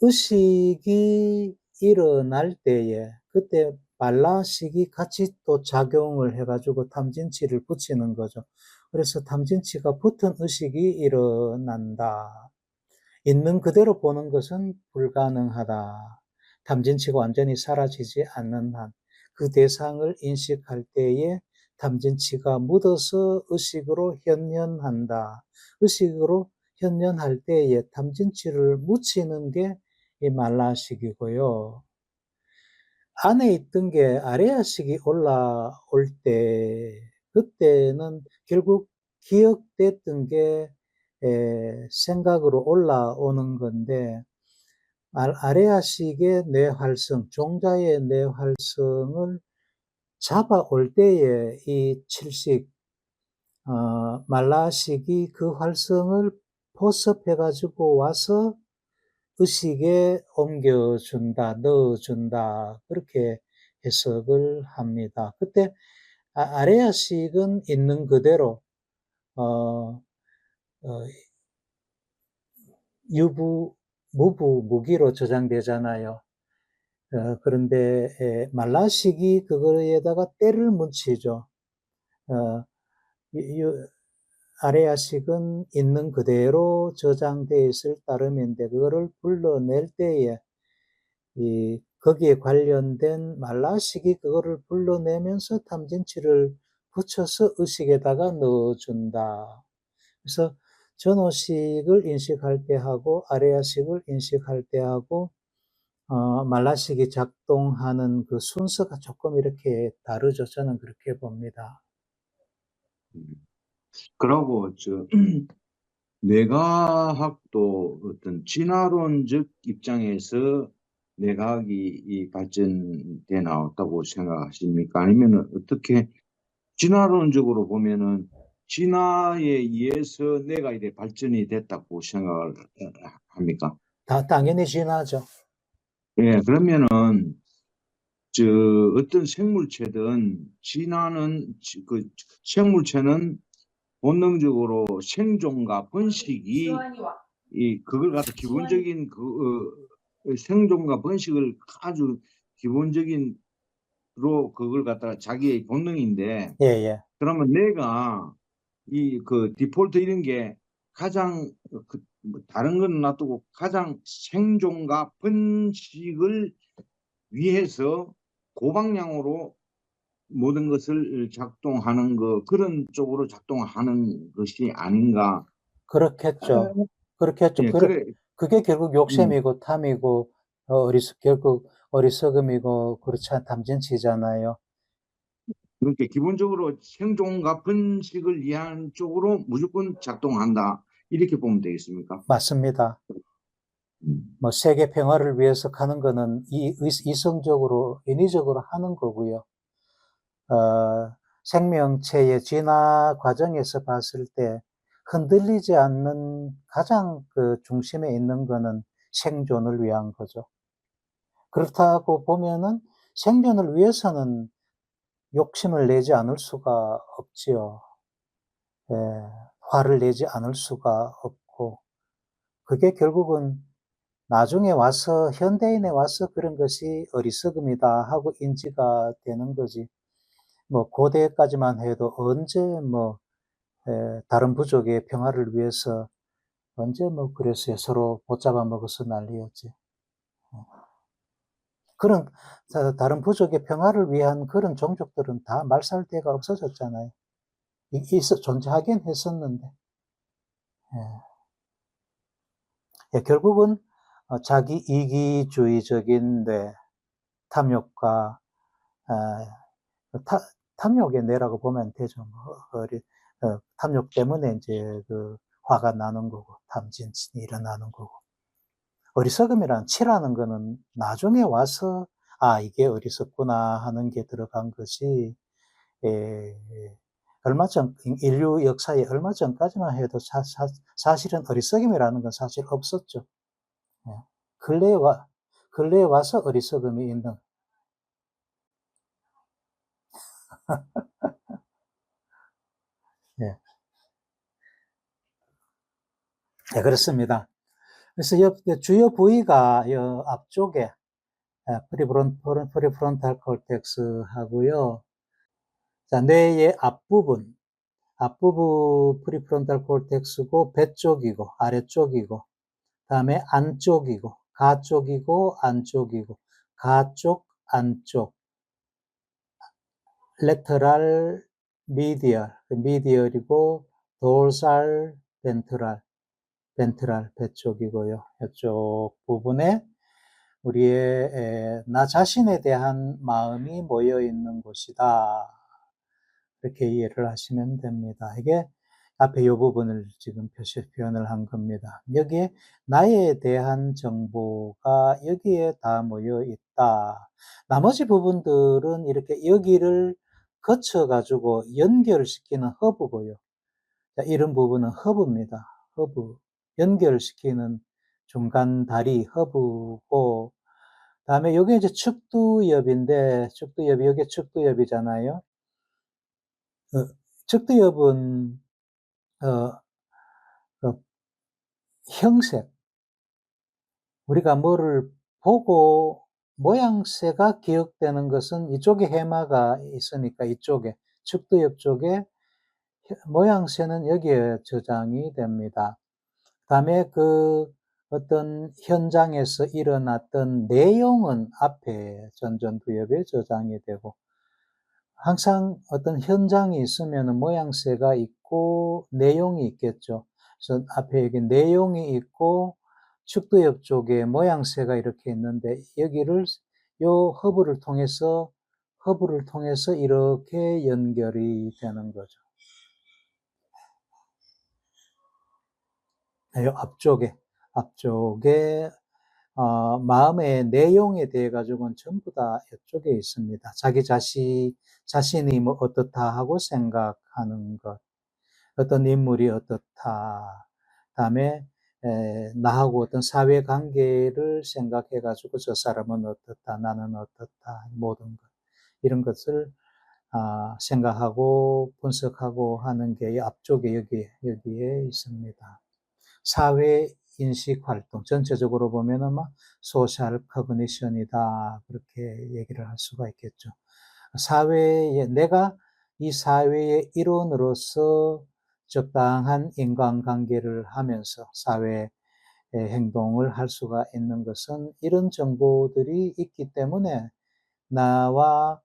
의식이 일어날 때에, 그때 말라식이 같이 또 작용을 해가지고 탐진치를 붙이는 거죠. 그래서 탐진치가 붙은 의식이 일어난다. 있는 그대로 보는 것은 불가능하다. 탐진치가 완전히 사라지지 않는 한, 그 대상을 인식할 때에 탐진치가 묻어서 의식으로 현현한다. 의식으로 현현할 때에 탐진치를 묻히는 게 이 말라식이고요. 안에 있던 게 아래아식이 올라올 때, 그때는 결국 기억됐던 게 생각으로 올라오는 건데, 아래아식의 뇌활성, 종자의 뇌활성을 잡아올 때에 이 칠식, 말라식이 그 활성을 포섭해가지고 와서 의식에 옮겨준다, 넣어준다, 그렇게 해석을 합니다. 그때 아래아식은 있는 그대로 유부, 무부, 무기로 저장되잖아요. 그런데 말라식이 그거에다가 때를 묻히죠. 아래아식은 있는 그대로 저장되어 있을 따름인데 그거를 불러낼 때에 거기에 관련된 말라식이 그거를 불러내면서 탐진치를 붙여서 의식에다가 넣어준다. 그래서 전오식을 인식할 때 하고 아래아식을 인식할 때 하고 말라식이 작동하는 그 순서가 조금 이렇게 다르죠. 저는 그렇게 봅니다. 그러고 뇌과학도 어떤 진화론적 입장에서 뇌과학이 발전돼 나왔다고 생각하십니까? 아니면 어떻게 진화론적으로 보면은 진화에 의해서 뇌가 이래 발전이 됐다고 생각을 합니까? 당연히 진화죠. 예, 그러면은 어떤 생물체든 진화는 그 생물체는 본능적으로 생존과 번식이 그걸 갖다 기본적인 생존과 번식을 아주 기본적인 그걸 갖다가 자기의 본능인데 예, 예. 그러면 내가 그 디폴트 이런 게 가장 뭐 다른 건 놔두고 가장 생존과 번식을 위해서 고방향으로 모든 것을 작동하는 그런 쪽으로 작동하는 것이 아닌가. 그렇겠죠. 그렇겠죠. 예, 그래. 그게 결국 음, 욕심이고 탐이고, 결국 어리석음이고, 그렇지 않, 탐진치잖아요. 그러니까 기본적으로 생존과 번식을 위한 쪽으로 무조건 작동한다. 이렇게 보면 되겠습니까? 맞습니다. 음. 뭐, 세계 평화를 위해서 하는 거는 이성적으로, 인위적으로 하는 거고요. 생명체의 진화 과정에서 봤을 때 흔들리지 않는 가장 그 중심에 있는 거는 생존을 위한 거죠. 그렇다고 보면은 생존을 위해서는 욕심을 내지 않을 수가 없지요. 예, 화를 내지 않을 수가 없고, 그게 결국은 나중에 와서, 현대인에 와서 그런 것이 어리석음이다 하고 인지가 되는 거지. 뭐, 고대까지만 해도 언제 뭐, 다른 부족의 평화를 위해서 언제 뭐, 그랬어요. 서로 붙잡아 먹어서 난리였지. 그런, 다른 부족의 평화를 위한 그런 종족들은 다 말살대가 없어졌잖아요. 존재하긴 했었는데. 예. 예, 결국은 자기 이기주의적인 뇌, 탐욕과 탐욕의 뇌라고 보면 되죠. 탐욕 때문에 이제 그 화가 나는 거고 탐진이 일어나는 거고 어리석음이란 치라는 거는 나중에 와서 이게 어리석구나 하는 게 들어간 것이 예, 얼마 전 인류 역사에 얼마 전까지만 해도 사실은 어리석음이라는 건 사실 없었죠. 예. 근래에 와서 어리석음이 있는. 예. 네, 그렇습니다. 그래서 주요 부위가 앞쪽에 프리프론탈 콜텍스 하고요. 자, 뇌의 앞부분 프리프론탈 콜텍스고 배 쪽이고 아래쪽이고 그다음에 안쪽이고 가쪽이고 안쪽이고 가쪽 안쪽 레터럴 미디얼이고 돌살 벤트랄 배 쪽이고요. 이쪽 부분에 우리의 나 자신에 대한 마음이 모여 있는 곳이다. 이렇게 이해를 하시면 됩니다. 이게 앞에 이 부분을 지금 표현을 한 겁니다. 여기에 나에 대한 정보가 여기에 다 모여 있다. 나머지 부분들은 이렇게 여기를 거쳐가지고 연결시키는 허브고요. 이런 부분은 허브입니다. 허브. 연결시키는 중간 다리 허브고, 다음에 여기 이제 측두엽인데, 여기 측두엽이잖아요. 측두엽은, 형색. 우리가 뭐를 보고 모양새가 기억되는 것은 이쪽에 해마가 있으니까 이쪽에, 측두엽 쪽에 모양새는 여기에 저장이 됩니다. 그다음에 그 어떤 현장에서 일어났던 내용은 앞에 전두엽에 저장이 되고 항상 어떤 현장이 있으면 모양새가 있고 내용이 있겠죠. 그래서 앞에 여기 내용이 있고 측두엽 쪽에 모양새가 이렇게 있는데 여기를 요 허브를 통해서 이렇게 연결이 되는 거죠. 요 앞쪽에 마음의 내용에 대해 가지고는 전부 다 이쪽에 있습니다. 자기 자신이 뭐 어떻다 하고 생각하는 것, 어떤 인물이 어떻다, 그다음에 나하고 어떤 사회 관계를 생각해 가지고 저 사람은 어떻다, 나는 어떻다, 모든 것 이런 것을 생각하고 분석하고 하는 게 앞쪽에 여기에 있습니다. 사회 인식 활동 전체적으로 보면은 막 소셜 커그니션이다 그렇게 얘기를 할 수가 있겠죠. 사회에, 내가 이 사회의 일원으로서 적당한 인간관계를 하면서 사회 행동을 할 수가 있는 것은 이런 정보들이 있기 때문에 나와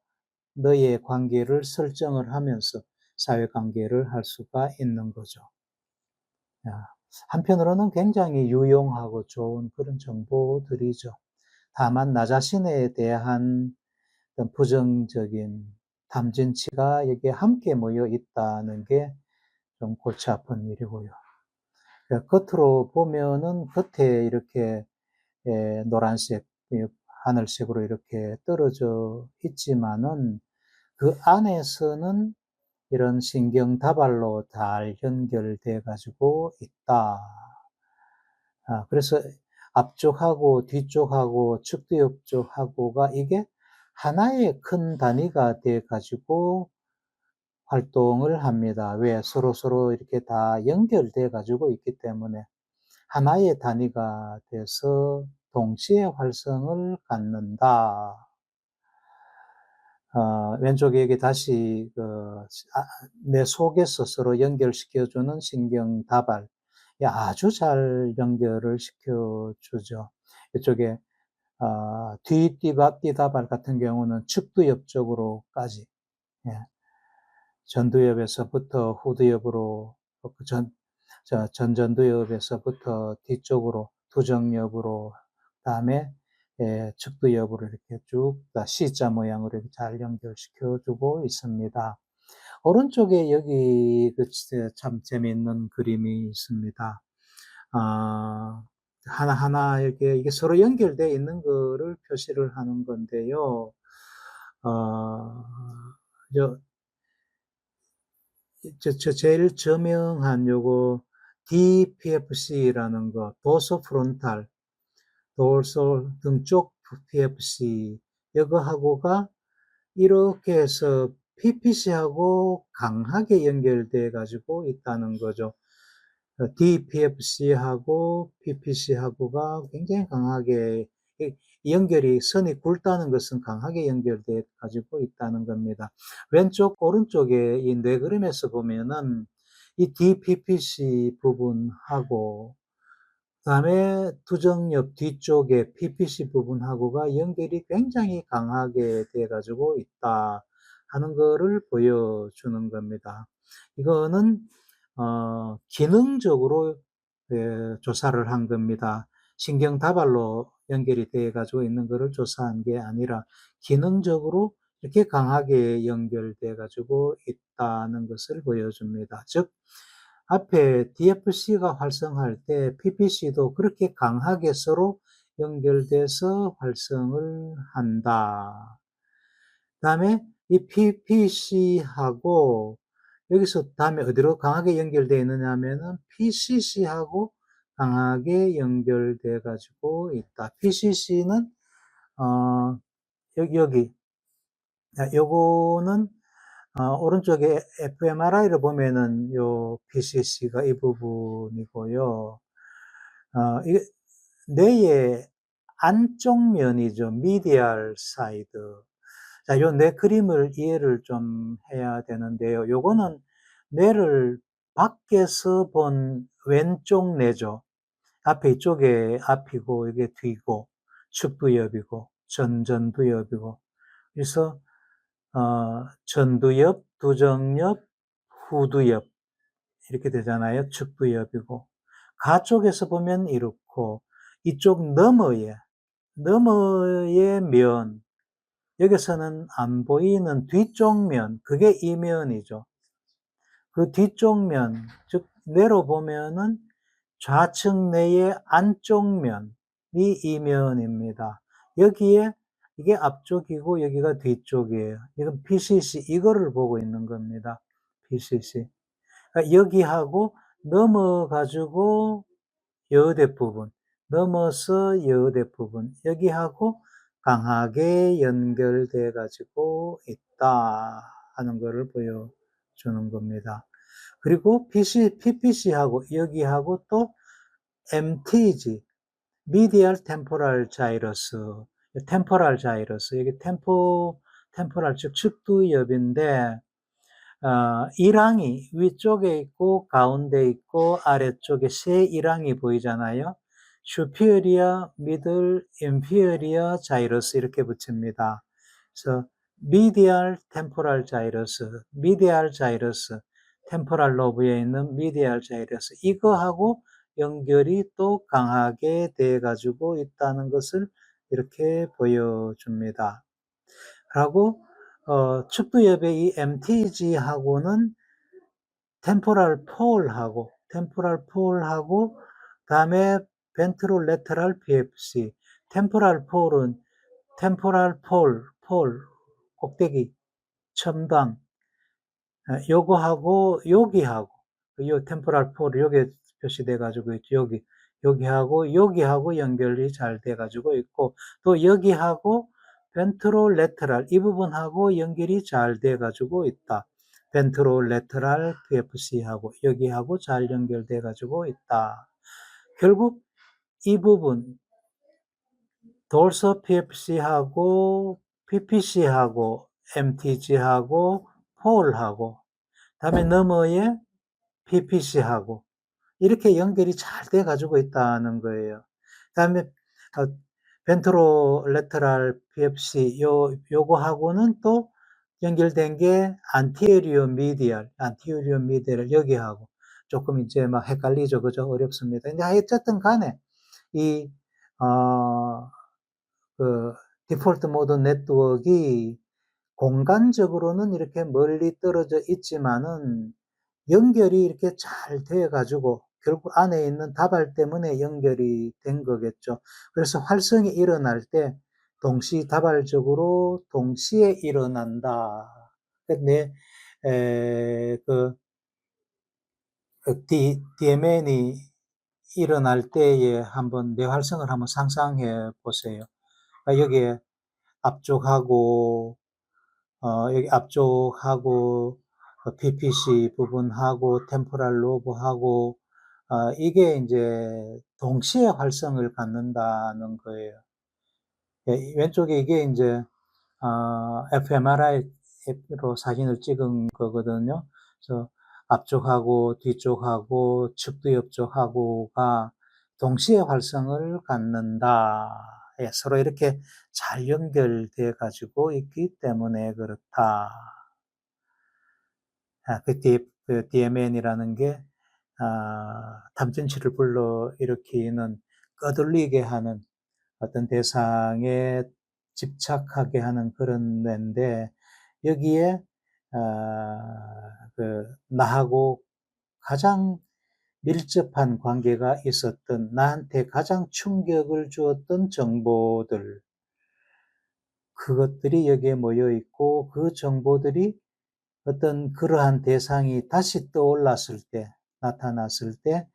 너의 관계를 설정을 하면서 사회관계를 할 수가 있는 거죠. 한편으로는 굉장히 유용하고 좋은 그런 정보들이죠. 다만 나 자신에 대한 어떤 부정적인 탐진치가 여기에 함께 모여 있다는 게 좀 골치 아픈 일이고요. 겉으로 보면은 겉에 이렇게 노란색, 하늘색으로 이렇게 떨어져 있지만은 그 안에서는 이런 신경다발로 잘 연결돼 가지고 있다. 그래서 앞쪽하고 뒤쪽하고 측두 옆쪽하고가 이게 하나의 큰 단위가 돼 가지고 활동을 합니다. 왜? 서로 이렇게 다 연결돼 가지고 있기 때문에 하나의 단위가 돼서 동시에 활성을 갖는다. 왼쪽에 여기 다시 내 속에서 서로 연결시켜주는 신경다발, 아주 잘 연결을 시켜주죠. 이쪽에 띠다발 같은 경우는 측두 옆쪽으로까지, 전두엽에서부터 후두엽으로, 전전두엽에서부터 뒤쪽으로 두정엽으로, 그다음에 측두엽으로 이렇게 쭉 C자 모양으로 이렇게 잘 연결시켜 주고 있습니다. 오른쪽에 여기 참 재미있는 그림이 있습니다. 하나하나 이게 서로 연결되어 있는 거를 표시를 하는 건데요. 제일 저명한 요거 DPFC라는 거, 도소프론탈, 등쪽 PFC, 이거하고가 이렇게 해서 PPC하고 강하게 연결돼 가지고 있다는 거죠. DPFC하고 PPC하고가 굉장히 강하게 연결이, 선이 굵다는 것은 강하게 연결돼 가지고 있다는 겁니다. 왼쪽 오른쪽에 이 네 그림에서 보면은 이 DPPC 부분하고 그다음에 두정엽 뒤쪽에 PPC 부분하고가 연결이 굉장히 강하게 돼 가지고 있다 하는 거를 보여주는 겁니다. 이거는 기능적으로 조사를 한 겁니다. 신경다발로 연결이 돼 가지고 있는 거를 조사한 게 아니라 기능적으로 이렇게 강하게 연결돼 가지고 있다는 것을 보여줍니다. 즉 앞에 DFC가 활성할 때 PPC도 그렇게 강하게 서로 연결돼서 활성을 한다. 그다음에 이 PPC하고 여기서 다음에 어디로 강하게 연결되어 있느냐 하면은 PCC하고 강하게 연결돼 가지고 있다. PCC는 여기 요거는 오른쪽에 fMRI를 보면은 요 PCC가 이 부분이고요. 이게 뇌의 안쪽 면이죠. medial side. 자, 요 뇌 그림을 이해를 좀 해야 되는데요. 요거는 뇌를 밖에서 본 왼쪽 뇌죠. 앞에 이쪽에 앞이고, 이게 뒤고, 측두엽이고, 전두엽이고. 그래서, 전두엽, 두정엽, 후두엽. 이렇게 되잖아요. 측두엽이고. 가쪽에서 보면 이렇고, 이쪽 너머의 면, 여기서는 안 보이는 뒤쪽 면, 그게 이면이죠. 그 뒤쪽 면, 즉 뇌로 보면은 좌측 뇌의 안쪽 면이 이면입니다. 여기에 이게 앞쪽이고 여기가 뒤쪽이에요. 이건 PCC, 이거를 보고 있는 겁니다. PCC. 그러니까 여기하고 넘어가지고 여대 부분, 넘어서 여대 부분, 여기하고 강하게 연결돼 가지고 있다 하는 것을 보여주는 겁니다. 그리고 PPC하고 여기하고 또 MTG, Medial Temporal Gyrus, Temporal Gyrus, 여기 템포랄 즉 측두엽인데 일항이 위쪽에 있고 가운데 있고 아래쪽에 세 일항이 보이잖아요. superior, middle, inferior gyrus 이렇게 붙입니다. 그래서 medial temporal gyrus, medial gyrus, 템포랄 로브에 있는 medial gyrus 이거하고 연결이 또 강하게 돼 가지고 있다는 것을 이렇게 보여줍니다. 그리고 측두엽의 이 MTG하고는 템포랄 폴하고 다음에 벤트로레터럴 PFC. 템포랄 폴 꼭대기 첨단 요거하고 여기하고 요 템포랄 폴이 여기에 표시돼 가지고 있죠. 여기하고 연결이 잘 돼 가지고 있고 또 여기하고 벤트로레터럴 이 부분하고 연결이 잘 돼 가지고 있다. 벤트로레터럴 PFC하고 여기하고 잘 연결돼 가지고 있다. 결국 이 부분 돌서 PFC하고 PPC하고 MTG하고 폴하고 다음에 너머에 PPC하고 이렇게 연결이 잘 돼 가지고 있다는 거예요. 그다음에 벤트로레터럴 PFC 요거하고는 또 연결된 게 안테리어 미디얼 여기하고 조금 이제 막 헷갈리죠, 그죠? 어렵습니다. 근데 어쨌든 간에 이 그 디폴트 모드 네트워크가 공간적으로는 이렇게 멀리 떨어져 있지만은 연결이 이렇게 잘 돼 가지고 결국 안에 있는 다발 때문에 연결이 된 거겠죠. 그래서 활성이 일어날 때 동시다발적으로 동시에 일어난다. 내, DMN이 일어날 때에 한번 뇌활성을 한번 상상해 보세요. 그러니까 여기에 앞쪽하고 여기 앞쪽하고 PPC 부분하고 템포랄 로브하고 이게 이제 동시에 활성을 갖는다는 거예요. 왼쪽에 이게 이제 fMRI로 사진을 찍은 거거든요. 그래서 앞쪽하고 뒤쪽하고 측두엽 쪽하고가 동시에 활성을 갖는다. 예, 서로 이렇게 잘 연결돼 가지고 있기 때문에 그렇다. 그 DMN이라는 게 탐진치를 불러일으키는 꺼들리게 하는 어떤 대상에 집착하게 하는 그런 뇌인데 여기에 나하고 가장 밀접한 관계가 있었던 나한테 가장 충격을 주었던 정보들 그것들이 여기에 모여 있고 그 정보들이 어떤 그러한 대상이 다시 떠올랐을 때 나타났을 때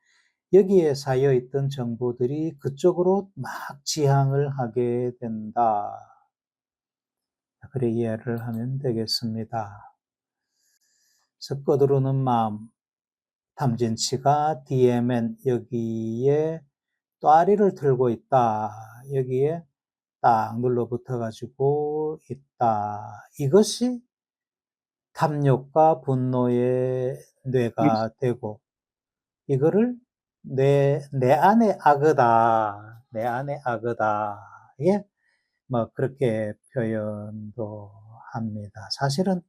여기에 쌓여 있던 정보들이 그쪽으로 막 지향을 하게 된다. 그래 이해를 하면 되겠습니다. 그래서 꺼들어오는 마음, 탐진치가 DMN 여기에 또아리를 틀고 있다. 여기에 딱 눌러붙어 가지고 있다. 이것이 탐욕과 분노의 뇌가 되고 이거를 내 안에 악어다. 내 안에 악어다. 예? 뭐 그렇게 표현도 합니다. 사실은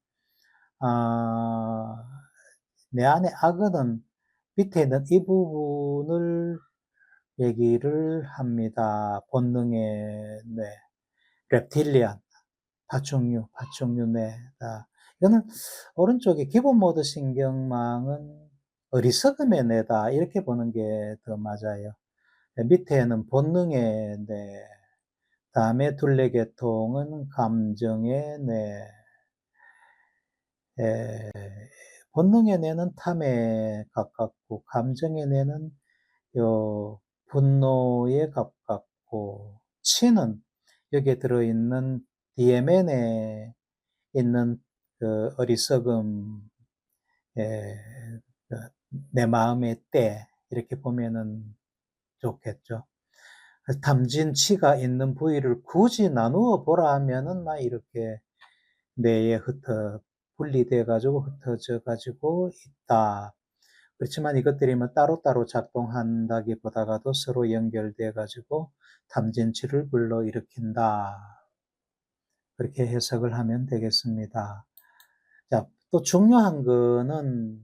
내 안에 악어는 밑에 있는 이 부분을 얘기를 합니다. 본능의 뇌, reptilian, 파충류 뇌다. 이거는 오른쪽에 기본 모드 신경망은 어리석음의 뇌다. 이렇게 보는 게 더 맞아요. 밑에는 본능의 뇌, 다음에 둘레계통은 감정의 뇌, 본능의 뇌는 탐에 가깝고, 감정의 뇌는 분노에 가깝고, 치는 여기에 들어있는 DMN에 있는 그 어리석음, 내 마음의 때, 이렇게 보면은 좋겠죠. 탐진치가 있는 부위를 굳이 나누어 보라 하면은 막 이렇게 뇌에 분리돼 가지고 흩어져 가지고 있다. 그렇지만 이것들이 뭐 따로따로 작동한다기보다가도 서로 연결돼 가지고 탐진치를 불러일으킨다. 그렇게 해석을 하면 되겠습니다. 자, 또 중요한 거는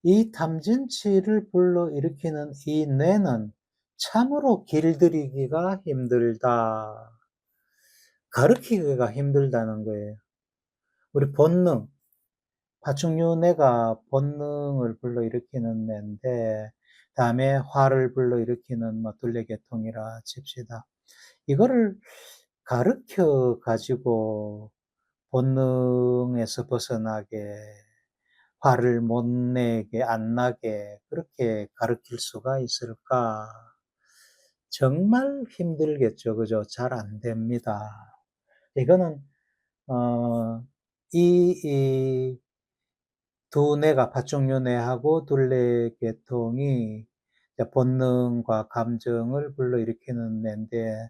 이 탐진치를 불러일으키는 이 뇌는 참으로 길들이기가 힘들다. 가르치기가 힘들다는 거예요. 우리 본능, 파충류뇌가 본능을 불러일으키는 뇌인데, 다음에 화를 불러일으키는 뭐 둘레계통이라 칩시다. 이거를 가르쳐 가지고 본능에서 벗어나게, 화를 못 내게, 안 나게 그렇게 가르칠 수가 있을까? 정말 힘들겠죠. 그죠? 잘 안 됩니다. 이거는 이 두 뇌가 파충류 뇌하고 둘레계통이 본능과 감정을 불러일으키는 뇌인데,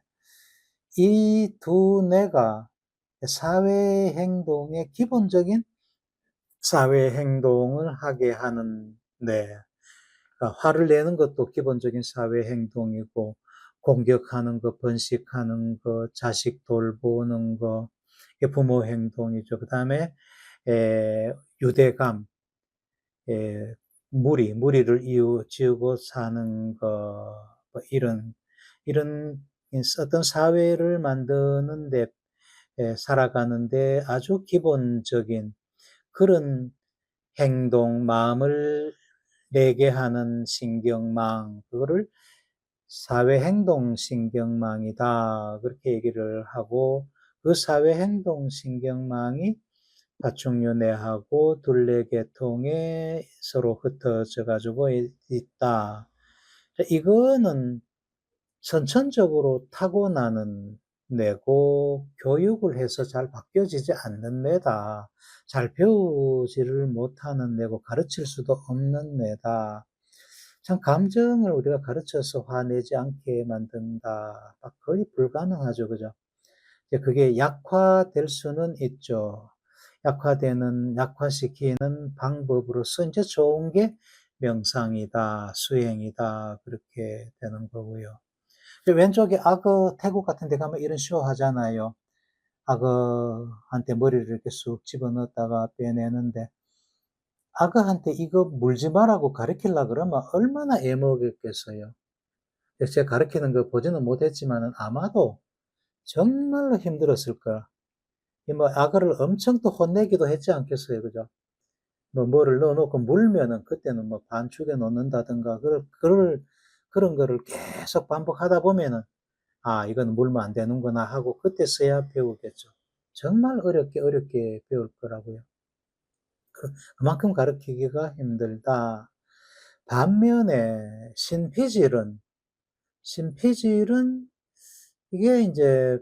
이 두 뇌가 사회 행동의 기본적인 사회 행동을 하게 하는 뇌. 그러니까 화를 내는 것도 기본적인 사회 행동이고, 공격하는 거, 번식하는 거, 자식 돌보는 거, 이게 부모 행동이죠. 그 다음에 유대감, 무리를 지우고 사는 거, 뭐 이런 어떤 사회를 만드는데, 살아가는데 아주 기본적인 그런 행동, 마음을 내게 하는 신경망, 그거를 사회행동신경망이다. 그렇게 얘기를 하고, 그 사회행동신경망이 파충류 뇌하고 둘레계통에 서로 흩어져 가지고 있다. 이거는 선천적으로 타고나는 뇌고, 교육을 해서 잘 바뀌어지지 않는 뇌다. 잘 배우지를 못하는 뇌고, 가르칠 수도 없는 뇌다. 참, 감정을 우리가 가르쳐서 화내지 않게 만든다. 거의 불가능하죠. 그죠? 그게 약화될 수는 있죠. 약화시키는 방법으로서 이제 좋은 게 명상이다, 수행이다, 그렇게 되는 거고요. 왼쪽에 악어 태국 같은 데 가면 이런 쇼 하잖아요. 악어한테 머리를 이렇게 쑥 집어넣었다가 빼내는데, 악어한테 이거 물지 말라고 가르치려고 그러면 얼마나 애먹였겠어요. 제가 가르치는 거 보지는 못했지만 아마도 정말로 힘들었을 거야. 뭐 악어를 엄청 또 혼내기도 했지 않겠어요. 그죠? 뭐를 넣어놓고 물면은 그때는 뭐 반죽에 넣는다든가, 그런 거를 계속 반복하다 보면은, 아, 이건 물면 안 되는구나 하고 그때서야 배우겠죠. 정말 어렵게 배울 거라고요. 그만큼 가르치기가 힘들다. 반면에 신피질은 이게 이제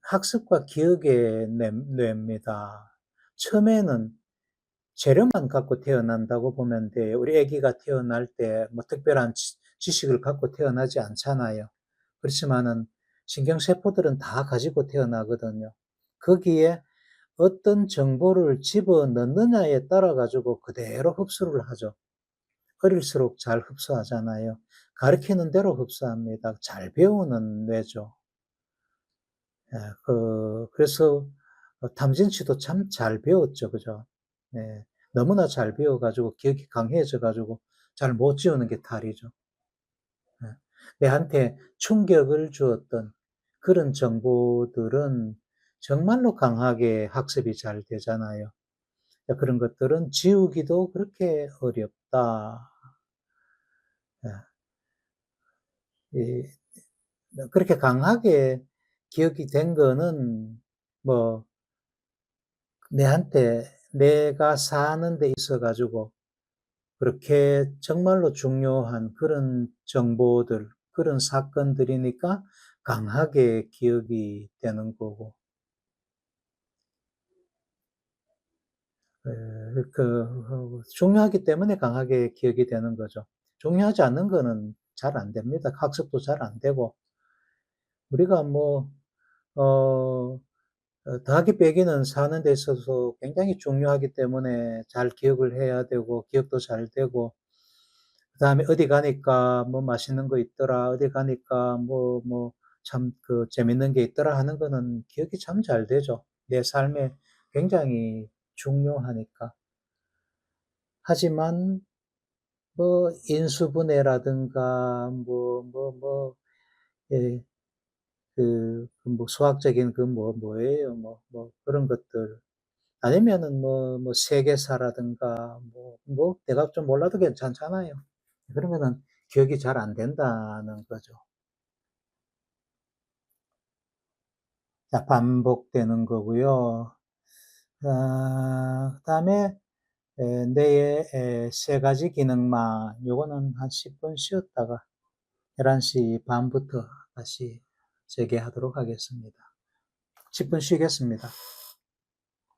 학습과 기억의 뇌입니다. 처음에는 재료만 갖고 태어난다고 보면 돼요. 우리 아기가 태어날 때 뭐 특별한 지식을 갖고 태어나지 않잖아요. 그렇지만은 신경세포들은 다 가지고 태어나거든요. 거기에 어떤 정보를 집어넣느냐에 따라 가지고 그대로 흡수를 하죠. 어릴수록 잘 흡수하잖아요. 가르치는 대로 흡수합니다. 잘 배우는 뇌죠. 예, 그래서 탐진치도 참 잘 배웠죠. 그죠? 예, 너무나 잘 배워가지고 기억이 강해져가지고 잘 못 지우는 게 탈이죠. 예, 내한테 충격을 주었던 그런 정보들은 정말로 강하게 학습이 잘 되잖아요. 그런 것들은 지우기도 그렇게 어렵다. 예, 그렇게 강하게 기억이 된 거는 뭐 내가 사는 데 있어 가지고 그렇게 정말로 중요한 그런 정보들, 그런 사건들이니까 강하게 기억이 되는 거고, 중요하기 때문에 강하게 기억이 되는 거죠. 중요하지 않은 거는 잘 안 됩니다. 학습도 잘 안 되고, 우리가 뭐, 어, 더하기 빼기는 사는 데 있어서 굉장히 중요하기 때문에 잘 기억을 해야 되고 기억도 잘 되고 그다음에 어디 가니까 뭐 맛있는 거 있더라. 어디 가니까 참 재밌는 게 있더라 하는 거는 기억이 참 잘 되죠. 내 삶에 굉장히 중요하니까. 하지만 인수분해라든가 예, 수학적인 뭐예요? 그런 것들. 아니면은 세계사라든가 내가 좀 몰라도 괜찮잖아요. 그런 거는 기억이 잘 안 된다는 거죠. 자, 반복되는 거고요. 그다음에 뇌의 세 가지 기능만 요거는 한 10분 쉬었다가 11시 반부터 다시 재개하도록 하겠습니다. 10분 쉬겠습니다.